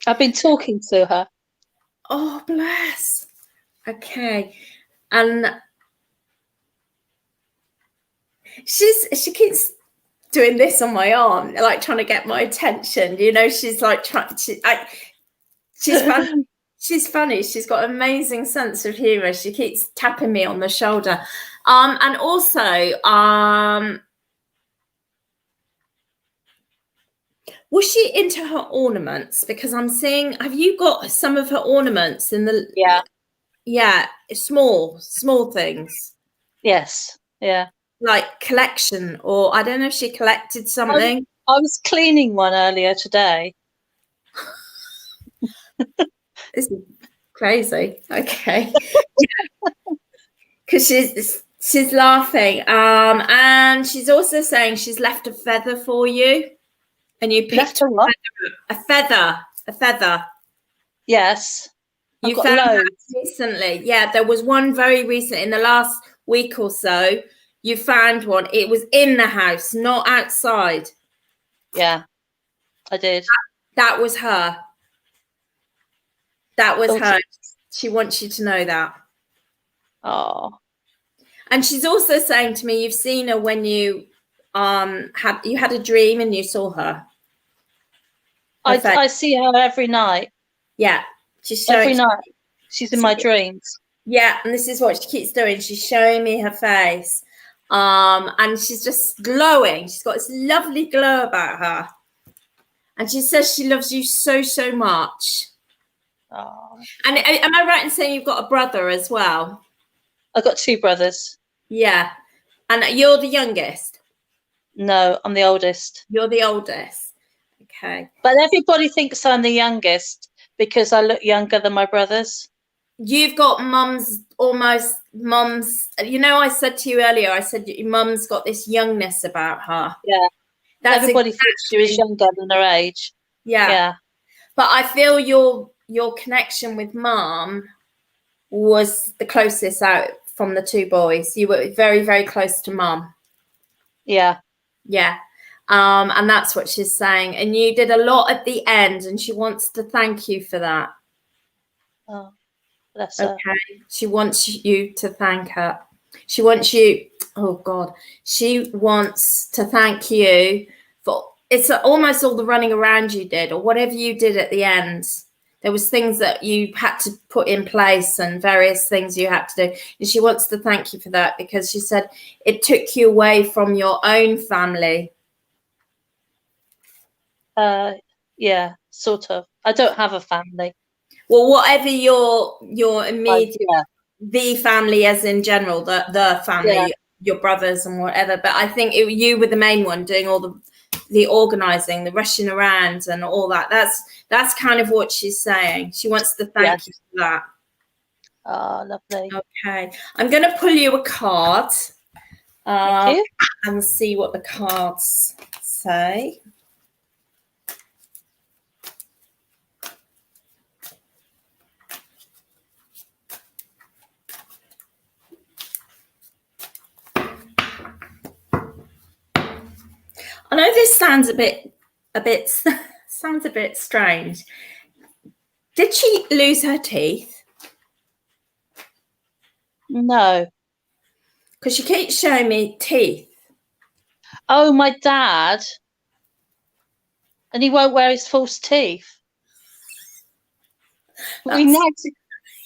S6: I've been talking to her.
S3: Oh, bless. Okay. And she keeps doing this on my arm, like trying to get my attention. You know, she's like she's funny. She's funny. She's got an amazing sense of humor. She keeps tapping me on the shoulder. And also, was she into her ornaments? Because I'm seeing, have you got some of her ornaments in the?
S6: Yeah.
S3: Yeah, small things.
S6: Yes. Yeah.
S3: like collection, or I don't know if she collected something.
S6: I was cleaning one earlier today.
S3: This is crazy. Okay. Because she's laughing. And she's also saying she's left a feather for you. And you picked
S6: Left a what?
S3: a feather.
S6: Yes. I've
S3: You
S6: got
S3: found that
S6: loads.
S3: recently. Yeah, there was one very recent in the last week or so. You found one. It was in the house, not outside.
S6: Yeah, I did.
S3: That was her. That was
S6: Oh,
S3: her. She wants you to know that.
S6: Oh,
S3: And she's also saying to me, you've seen her when you had a dream and you saw her.
S6: I see her every night.
S3: Yeah, she's
S6: Every
S3: showing.
S6: night. She's in my dreams.
S3: Yeah, and this is what she keeps doing. She's showing me her face. And she's just glowing. She's got this lovely glow about her. And she says she loves you so, so much.
S6: Oh.
S3: And am I right in saying you've got a brother as well?
S6: I've got 2 brothers.
S3: Yeah. And you're the youngest?
S6: No, I'm the oldest.
S3: You're the oldest. Okay.
S6: But everybody thinks I'm the youngest because I look younger than my brothers.
S3: You've got mum's, you know, I said to you earlier, I said your mum's got this youngness about her.
S6: Yeah.
S3: That's
S6: Everybody thinks she was younger than her age.
S3: Yeah.
S6: Yeah.
S3: But I feel your connection with mum was the closest out from the 2 boys. You were very, very close to mum.
S6: Yeah.
S3: Yeah. And that's what she's saying. And you did a lot at the end, and she wants to thank you for that.
S6: Oh, bless her.
S3: Okay. She wants you to thank her. She wants you, oh God, she wants to thank you for, it's almost all the running around you did, or whatever you did at the end. There was things that you had to put in place and various things you had to do. And she wants to thank you for that, because she said it took you away from your own family.
S6: Yeah, sort of. I don't have a family.
S3: Well, whatever your immediate,
S6: Yeah.
S3: the family as in general, the family,
S6: Yeah.
S3: your brothers and whatever. But I think you were the main one doing all the organizing, the rushing around and all that. That's kind of what she's saying. She wants to thank you for that.
S6: Oh, lovely.
S3: Okay. I'm going to pull you a card
S6: Thank you.
S3: and see what the cards say. I know this sounds a bit sounds a bit strange. Did she lose her teeth?
S6: No.
S3: Because she keeps showing me teeth.
S6: Oh, my dad. And he won't wear his false teeth. We nagged him.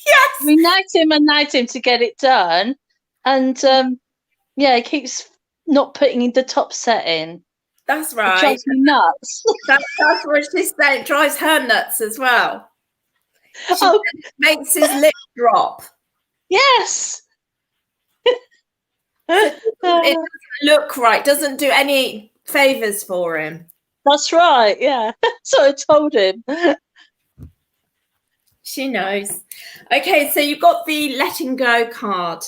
S3: Yes.
S6: We nagged him to get it done. And yeah, he keeps not putting the top set in.
S3: That's right.
S6: It drives me nuts.
S3: That's what she's saying. It drives her nuts as well. She makes his lip drop.
S6: Yes.
S3: It doesn't look right. Doesn't do any favors for him.
S6: That's right. Yeah. So I told him.
S3: She knows. Okay, so you've got the letting go card.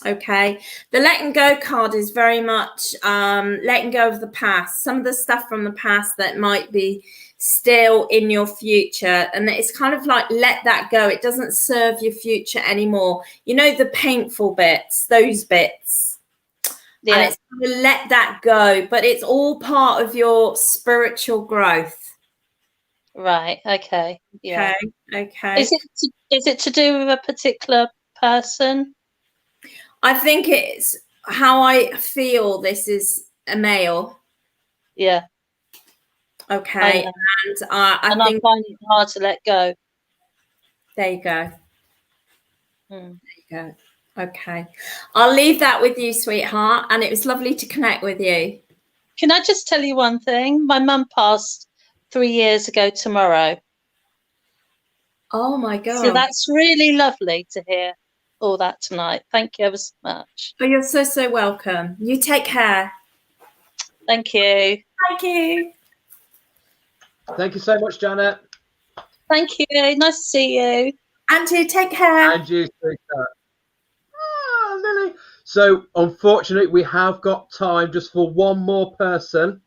S3: Okay, the letting go card is very much letting go of the past, some of the stuff from the past that might be still in your future, and it's kind of like let that go. It doesn't serve your future anymore. You know, the painful bits, those bits. Yeah. And it's going to let that go, but it's all part of your spiritual growth.
S6: Right. Okay. Yeah.
S3: Okay.
S6: Is it to do with a particular person?
S3: I think it's how I feel. This is a male.
S6: Yeah.
S3: Okay. And I think
S6: I find it hard to let go.
S3: There you go. There you go. Okay. I'll leave that with you, sweetheart. And it was lovely to connect with you.
S6: Can I just tell you one thing? My mum passed 3 years ago tomorrow.
S3: Oh my God.
S6: So that's really lovely to hear. all that tonight. Thank you ever so much.
S3: Oh, you're so welcome. You take care.
S6: Thank you.
S3: Thank you.
S1: Thank you so much, Janet.
S6: Thank you. Nice to see you.
S3: Andrew, take care.
S1: And you, sweetheart. Ah, Lily. So, unfortunately, we have got time just for one more person.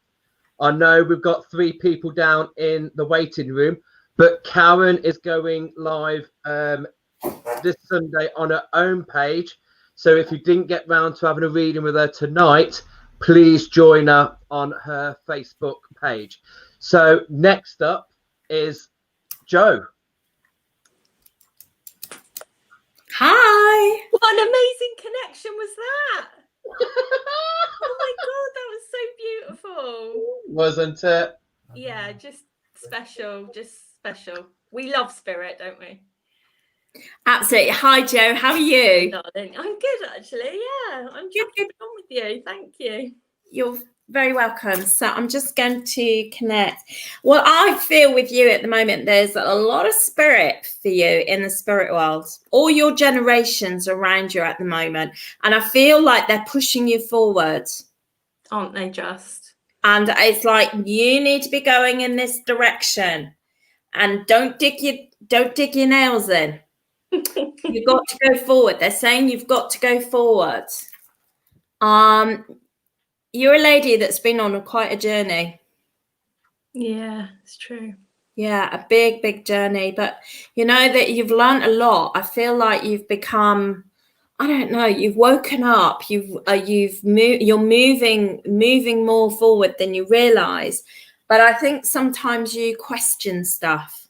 S1: I know we've got 3 people down in the waiting room, but Karen is going live this Sunday on her own page. So if you didn't get round to having a reading with her tonight, please join her on her Facebook page. So next up is Joe.
S3: Hi.
S7: What an amazing connection was that? Oh my God, that was so beautiful.
S1: Wasn't it?
S7: Yeah, just special, We love spirit, don't we?
S3: Absolutely. Hi, Joe. How are you?
S7: Darling, I'm good actually. Yeah, I'm just
S3: Good.
S7: on with you. Thank you.
S3: You're very welcome. So I'm just going to connect. Well, I feel with you at the moment, there's a lot of spirit for you in the spirit world. All your generations around you at the moment. And I feel like they're pushing you forward.
S7: Aren't they just?
S3: And it's like, you need to be going in this direction. And don't dig your nails in. You've got to go forward. They're saying you've got to go forward. You're a lady that's been on quite a journey.
S7: Yeah, it's true.
S3: Yeah, a big journey. But you know that you've learned a lot. I feel like you've become, I don't know, you've woken up. You're moving more forward than you realise. But I think sometimes you question stuff.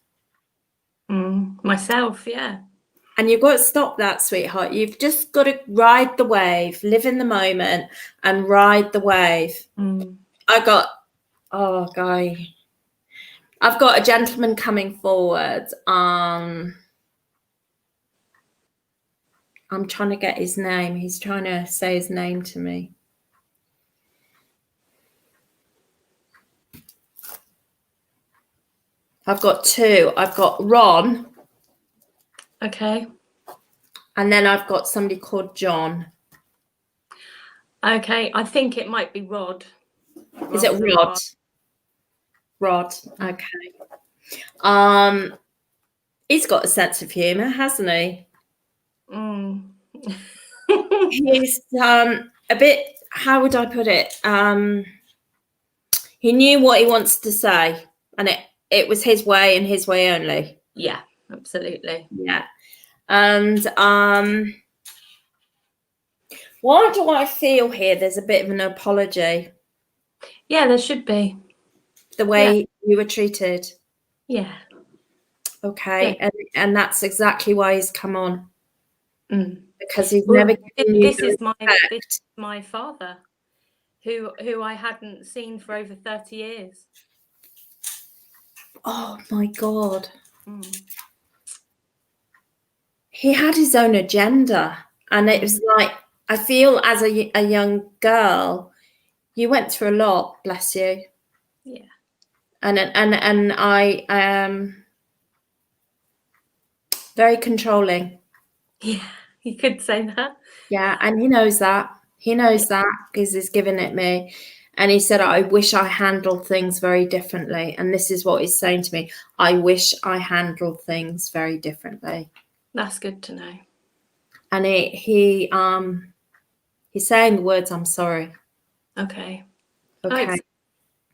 S7: Myself, yeah.
S3: And you've got to stop that, sweetheart. You've just got to ride the wave, live in the moment and ride the wave. I've got a gentleman coming forward. I'm trying to get his name. He's trying to say his name to me. I've got 2. I've got Ron.
S7: Okay.
S3: And then I've got somebody called John.
S7: Okay, I think it might be Rod.
S3: Is it Rod? Rod. Okay. He's got a sense of humour, hasn't he? He's a bit, how would I put it? He knew what he wants to say, and it was his way and his way only.
S7: Yeah, absolutely.
S3: Yeah. And why do I feel here there's a bit of an apology?
S7: Yeah, there should be.
S3: The way you were treated.
S7: Yeah.
S3: Okay. Yeah. And that's exactly why he's come on. Because he's
S7: Well,
S3: never given you
S7: this is my father, who I hadn't seen for over 30 years.
S3: Oh my God. He had his own agenda, and it was like, I feel as a young girl, you went through a lot, bless you.
S7: Yeah.
S3: And I am very controlling.
S7: Yeah, you could say that.
S3: Yeah, and he knows that. He knows that because he's given it me. And he said, I wish I handled things very differently. And this is what he's saying to me. I wish I handled things very differently.
S7: That's good to know.
S3: And he's saying the words, I'm sorry.
S7: Okay.
S3: Okay.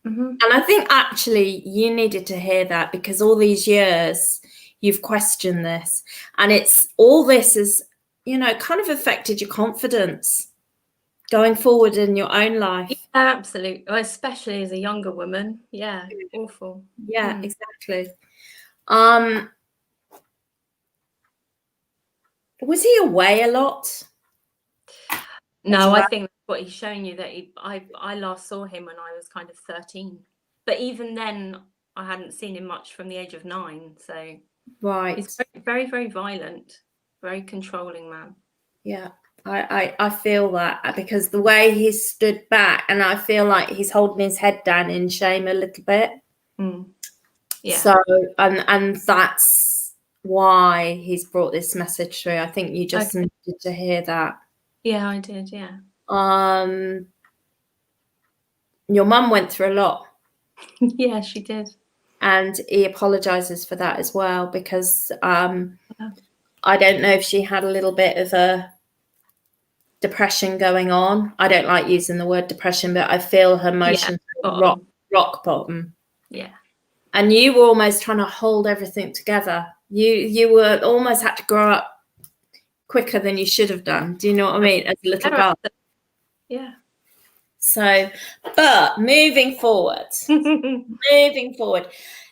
S3: And I think actually you needed to hear that, because all these years you've questioned this, and it's all this is, you know, kind of affected your confidence going forward in your own life.
S7: Yeah, absolutely. Especially as a younger woman. Yeah. Awful.
S3: Yeah, exactly. Was he away a lot?
S7: No, I think that's what he's showing you, that I last saw him when I was kind of 13. But even then, I hadn't seen him much from the age of 9. So
S3: right,
S7: he's very, very violent, very controlling man.
S3: Yeah, I feel that, because the way he stood back, and I feel like he's holding his head down in shame a little bit.
S7: Yeah.
S3: So and that's, why he's brought this message through. I think you just
S7: Okay.
S3: needed to hear that.
S7: Yeah, I did. Yeah.
S3: Your mum went through a lot,
S7: Yeah, she did.
S3: and he apologizes for that as well, because I don't know if she had a little bit of a depression going on. I don't like using the word depression, but I feel her emotions rock bottom.
S7: Yeah.
S3: And you were almost trying to hold everything together. You were almost had to grow up quicker than you should have done. Do you know what I mean? As a little girl.
S7: Yeah.
S3: So, but moving forward,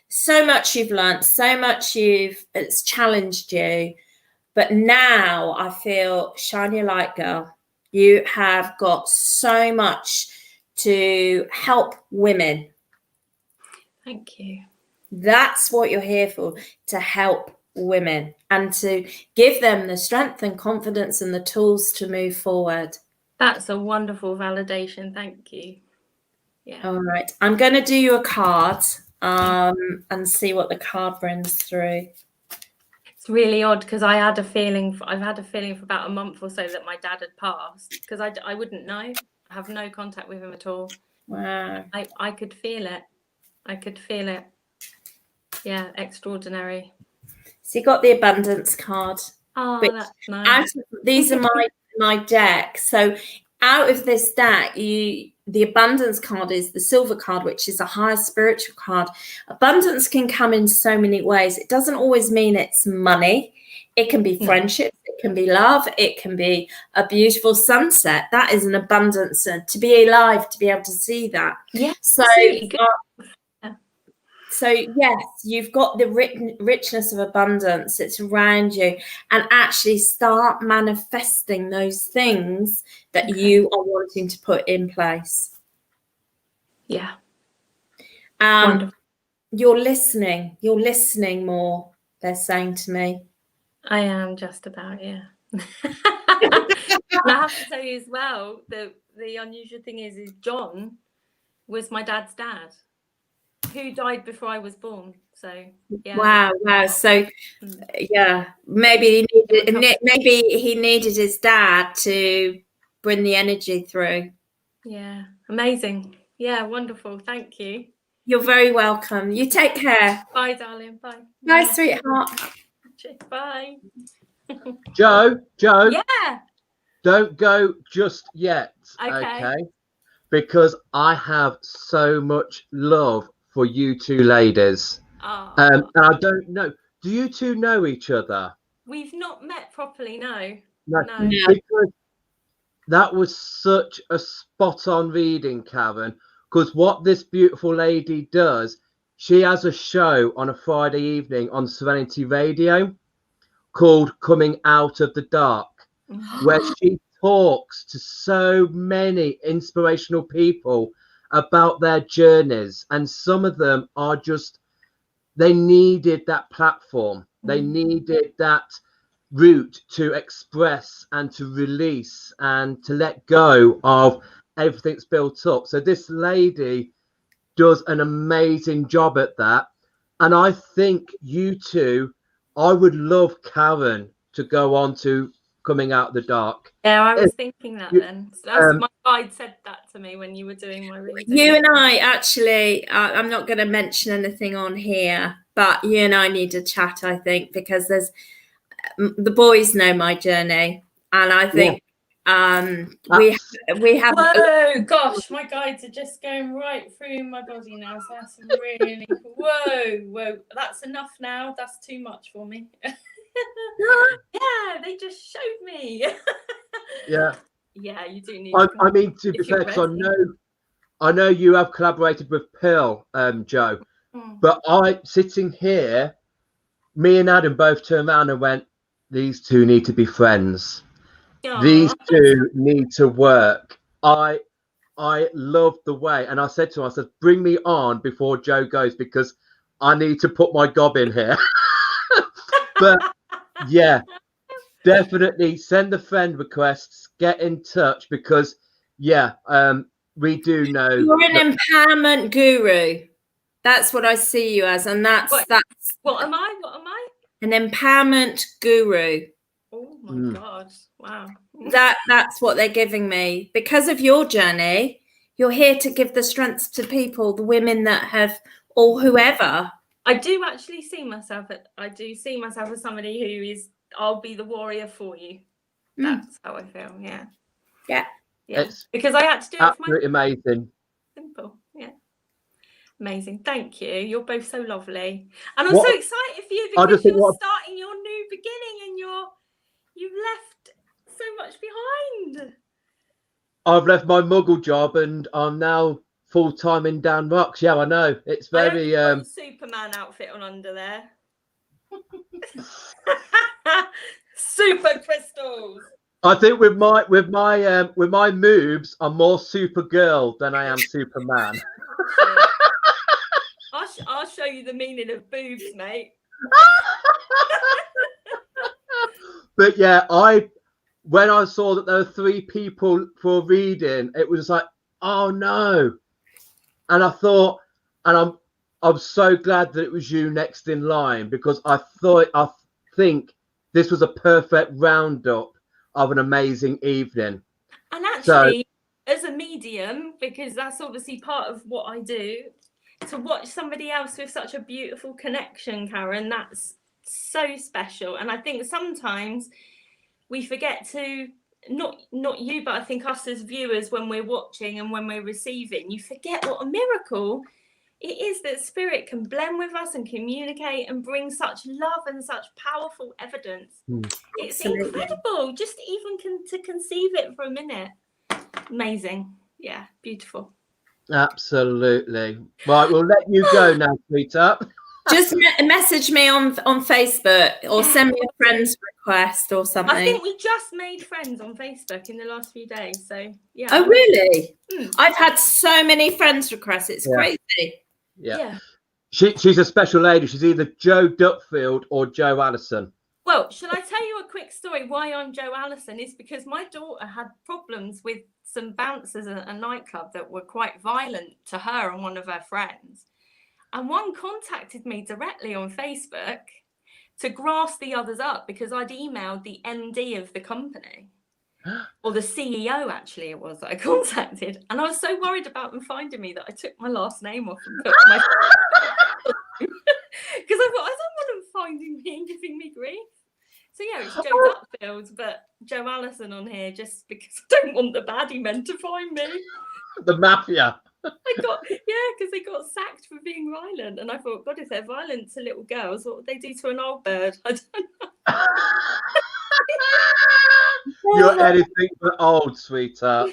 S3: so much you've learned, so much it's challenged you. But now I feel, shine your light, girl. You have got so much to help women.
S7: Thank you.
S3: That's what you're here for, to help women and to give them the strength and confidence and the tools to move forward.
S7: That's a wonderful validation. Thank you. Yeah.
S3: All right. I'm going to do you a card and see what the card brings through.
S7: It's really odd because I've had a feeling for about a month or so that my dad had passed, because I wouldn't know. I have no contact with him at all.
S3: Wow.
S7: I could feel it. Yeah, extraordinary.
S3: So you got the abundance card.
S7: Oh, that's nice.
S3: These are my deck. So out of this deck, the abundance card is the silver card, which is a higher spiritual card. Abundance can come in so many ways. It doesn't always mean it's money. It can be friendships. It can be love. It can be a beautiful sunset. That is an abundance. To be alive, to be able to see that.
S7: Yeah.
S3: So, so yes, you've got the richness of abundance. It's around you, and actually start manifesting those things that you are wanting to put in place.
S7: Yeah.
S3: Wonderful. You're listening more, they're saying to me.
S7: I am just about, yeah. And I have to tell you as well, the unusual thing is John was my dad's dad, who died before I was born. So yeah.
S3: Wow. So yeah, maybe he needed his dad to bring the energy through. Yeah,
S7: amazing. Yeah, wonderful. Thank you.
S3: You're very welcome. You take care.
S7: Bye, darling. Bye.
S3: Bye, sweetheart.
S7: Bye.
S1: Joe.
S7: Yeah.
S1: Don't go just yet. Okay. Because I have so much love for you two ladies. And I don't know. Do you two know each other?
S7: We've not met properly, no.
S1: Because that was such a spot-on reading, Karen. Because what this beautiful lady does, she has a show on a Friday evening on Serenity Radio called Coming Out of the Dark, where she talks to so many inspirational people about their journeys, and some of them are just, they needed that platform, they needed that route to express and to release and to let go of everything's built up. So this lady does an amazing job at that, and I think you two, I would love Karen to go on to Coming Out of the Dark.
S7: Yeah, I was thinking that then. My guide said that to me when you were doing my reading.
S3: You and I actually, I'm not going to mention anything on here, but you and I need to chat, I think, because the boys know my journey, and I think we have.
S7: Whoa, gosh, my guides are just going right through my body now. So that's really whoa. That's enough now. That's too much for me. Yeah, they just showed me. Yeah, you do need.
S1: I mean, to be fair, because I know you have collaborated with Pearl, Joe, but sitting here, me and Adam both turned around and went, "These two need to be friends. Aww. These two need to work." I love the way, and I said to him, I said, "Bring me on before Joe goes, because I need to put my gob in here." But yeah, definitely send the friend requests, get in touch, because we do know
S3: you're an empowerment guru. That's what I see you as, and that's
S7: What am I?
S3: an empowerment guru.
S7: Oh my God. Wow.
S3: That's what they're giving me. Because of your journey, you're here to give the strength to people, the women that have, or whoever.
S7: I do actually see myself as somebody who is, I'll be the warrior for you. That's how I feel. Yeah.
S3: Yeah.
S1: It's
S7: because I had to do it for
S1: absolutely amazing.
S7: Simple. Yeah. Amazing. Thank you. You're both so lovely. And I'm so excited for you because you're starting your new beginning and you've left so much behind.
S1: I've left my muggle job and I'm now full-time in Dan Rocks. Yeah, I know. It's very
S7: I hope you've got Superman outfit on under there. Super crystals.
S1: I think with my moves, I'm more Supergirl than I am Superman.
S7: I'll show you the meaning of boobs, mate.
S1: But yeah, when I saw that there were 3 people for reading, it was like, oh no. And I thought, and I'm so glad that it was you next in line, because I think this was a perfect roundup of an amazing evening.
S7: And actually, as a medium, because that's obviously part of what I do, to watch somebody else with such a beautiful connection, Karen, that's so special. And I think sometimes we forget to, not you, but I think us as viewers, when we're watching and when we're receiving, you forget what a miracle it is that spirit can blend with us and communicate and bring such love and such powerful evidence. It's incredible, just even to conceive it for a minute. Amazing. Yeah, beautiful.
S1: Absolutely. Right, we'll let you go now, sweetheart.
S3: Just message me on Facebook or send me a friend's request or something.
S7: I think we just made friends on Facebook in the last few days. So yeah.
S3: Oh really? I've had so many friends requests. It's crazy.
S1: Yeah. She's a special lady. She's either Joe Duckfield or Joe Allison.
S7: Well, shall I tell you a quick story why I'm Joe Allison? Is because my daughter had problems with some bouncers at a nightclub that were quite violent to her and one of her friends. And one contacted me directly on Facebook to grass the others up because I'd emailed the MD of the company, or the CEO, actually, it was that I contacted. And I was so worried about them finding me that I took my last name off and put my... Because I thought, I don't want them finding me and giving me grief. So yeah, it's Joe Duckfield, but Joe Allison on here just because I don't want the baddie men to find me.
S1: The mafia.
S7: Because they got sacked for being violent, and I thought, God, if they're violent to little girls, what would they do to an old bird? I don't know.
S1: You're anything but old, sweetheart.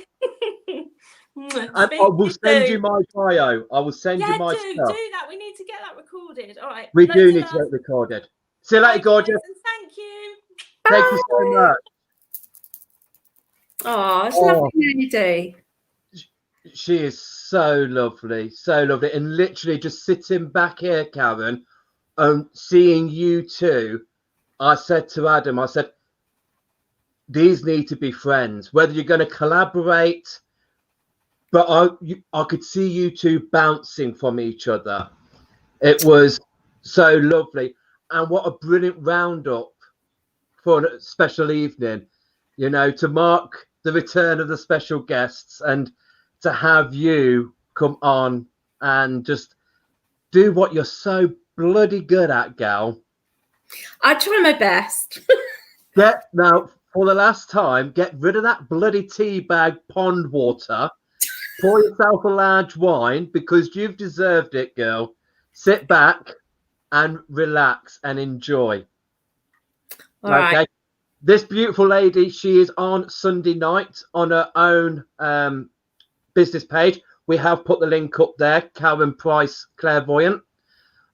S1: And I will send you my bio. I will send you my stuff.
S7: Do that. We need to get that recorded. All right.
S1: We do need to get it recorded. See you later, gorgeous.
S7: Thank you.
S1: Thank you so much.
S3: Oh, it's a lovely lady.
S1: She is so lovely, and literally just sitting back here, Karen, seeing you two. I said to Adam, I said, these need to be friends. Whether you're going to collaborate, but I could see you two bouncing from each other. It was so lovely, and what a brilliant roundup for a special evening. You know, to mark the return of the special guests and to have you come on and just do what you're so bloody good at, gal.
S3: I try my best.
S1: Now, for the last time, get rid of that bloody tea bag pond water. Pour yourself a large wine because you've deserved it, girl. Sit back and relax and enjoy.
S3: All right.
S1: This beautiful lady, she is on Sunday night on her own business page. We have put the link up there, Karen Pyrce Clairvoyant.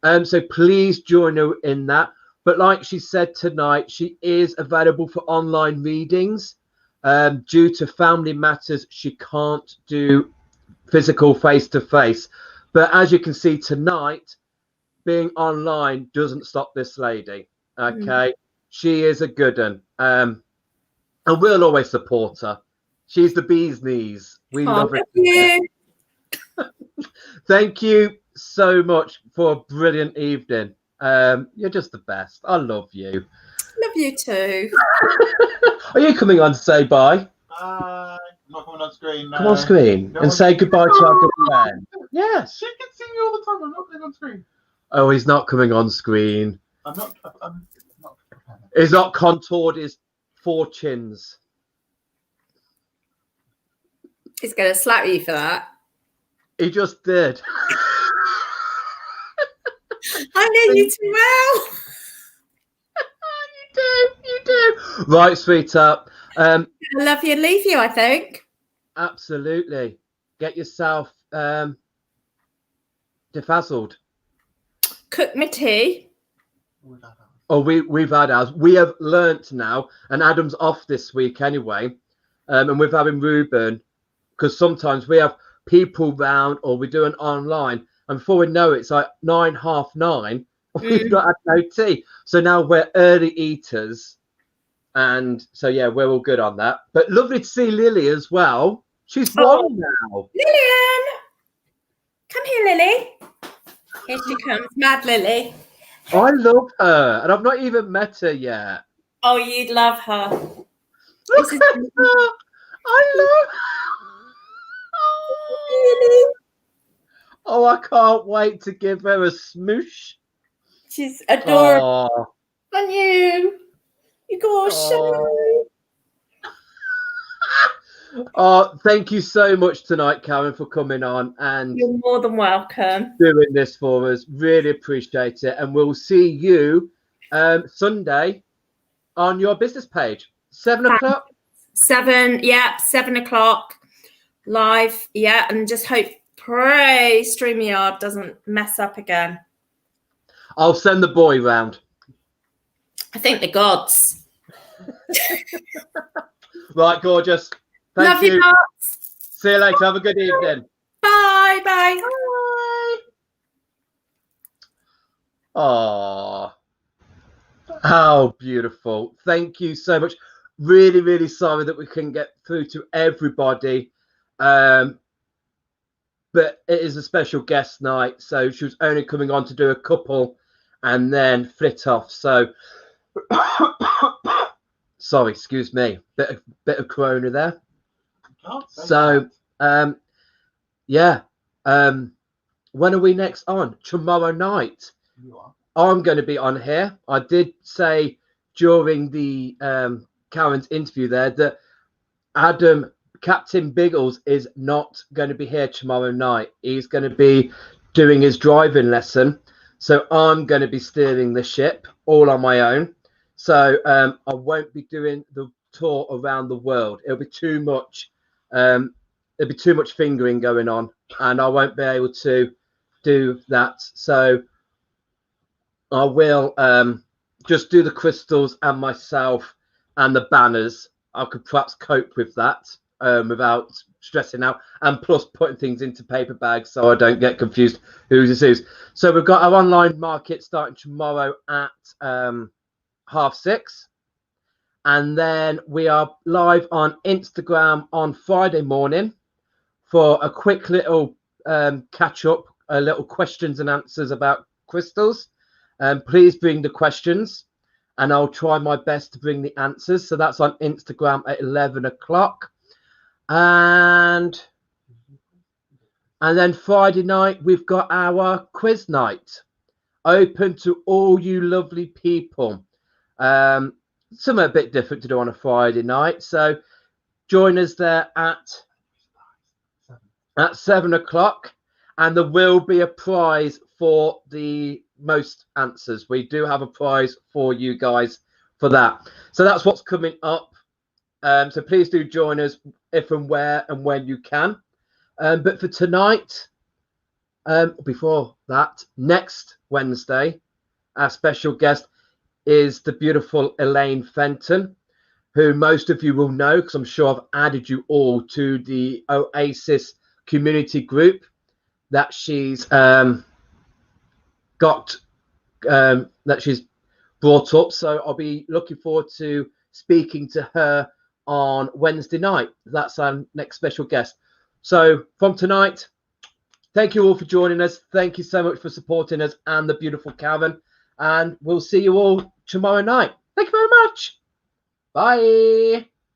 S1: So please join her in that. But like she said tonight, she is available for online readings. Due to family matters, she can't do physical face-to-face. But as you can see tonight, being online doesn't stop this lady. Okay, she is a good one. And we'll always support her. She's the bee's knees. We love her. Thank you so much for a brilliant evening. You're just the best. I love you.
S3: Love you too.
S1: Are you coming on to say bye?
S2: I'm not coming on screen.
S1: Come on screen
S2: No,
S1: and say goodbye to our good friend. Yes.
S2: She can see me all the time. I'm not coming on screen.
S1: Oh, he's not coming on screen.
S2: I'm not.
S1: He's not contoured his four chins.
S3: He's going to slap you for that.
S1: He just did.
S3: I know you too well.
S1: You do. Right, sweetheart.
S3: I love you and leave you, I think.
S1: Absolutely. Get yourself defazzled.
S3: Cook me tea.
S1: Oh, we've had ours. We have learnt now, and Adam's off this week anyway, and we're having Ruben, because sometimes we have people round or we do an online, and before we know it, it's like 9, half 9. We've not had no tea. So now we're early eaters. And so, yeah, we're all good on that. But lovely to see Lily as well. She's one now.
S3: Lillian! Come here, Lily. Here she comes, Mad Lily.
S1: I love her. And I've not even met her yet.
S3: Oh, you'd love her.
S1: Look at her. I love her. Oh, I can't wait to give her a smoosh.
S3: She's adorable.
S1: Oh.
S3: And you go shy.
S1: Oh, thank you so much tonight, Karen, for coming on and
S3: You're more than welcome.
S1: doing this for us. Really appreciate it. And we'll see you Sunday on your business page. 7 o'clock?
S3: 7 o'clock live. Yeah, and just pray StreamYard doesn't mess up again.
S1: I'll send the boy round.
S3: I think the gods.
S1: Right, gorgeous. Thank
S3: Love you. Lots.
S1: See you later. Have a good evening.
S3: Bye. Bye.
S1: Oh, how beautiful. Thank you so much. Really, really sorry that we couldn't get through to everybody. But it is a special guest night. So she was only coming on to do a couple and then flit off. So sorry, excuse me. Bit of corona there. So yeah. When are we next on? Tomorrow night.
S2: You are.
S1: I'm going to be on here. I did say during the Karen's interview there that Captain Biggles is not going to be here tomorrow night. He's going to be doing his driving lesson. So I'm going to be steering the ship all on my own. So I won't be doing the tour around the world. It'll be too much. There'll be too much fingering going on, and I won't be able to do that. So I will just do the crystals and myself and the banners. I could perhaps cope with that without stressing out, and plus putting things into paper bags so I don't get confused who's is who's. So we've got our online market starting tomorrow at 6:30. And then we are live on Instagram on Friday morning for a quick little catch up, a little questions and answers about crystals. Please bring the questions and I'll try my best to bring the answers. So that's on Instagram at 11 o'clock. And then Friday night, we've got our quiz night open to all you lovely people. Something a bit different to do on a Friday night. So join us there at 7 o'clock. And there will be a prize for the most answers. We do have a prize for you guys for that. So that's what's coming up. So please do join us if and where and when you can. But for tonight, before that, next Wednesday, our special guest is the beautiful Elaine Fenton, who most of you will know because I'm sure I've added you all to the Oasis community group that she's that she's brought up. So I'll be looking forward to speaking to her on Wednesday night. That's our next special guest. So from tonight, thank you all for joining us. Thank you so much for supporting us and the beautiful Karen. and we'll see you all tomorrow night. Thank you very much. Bye.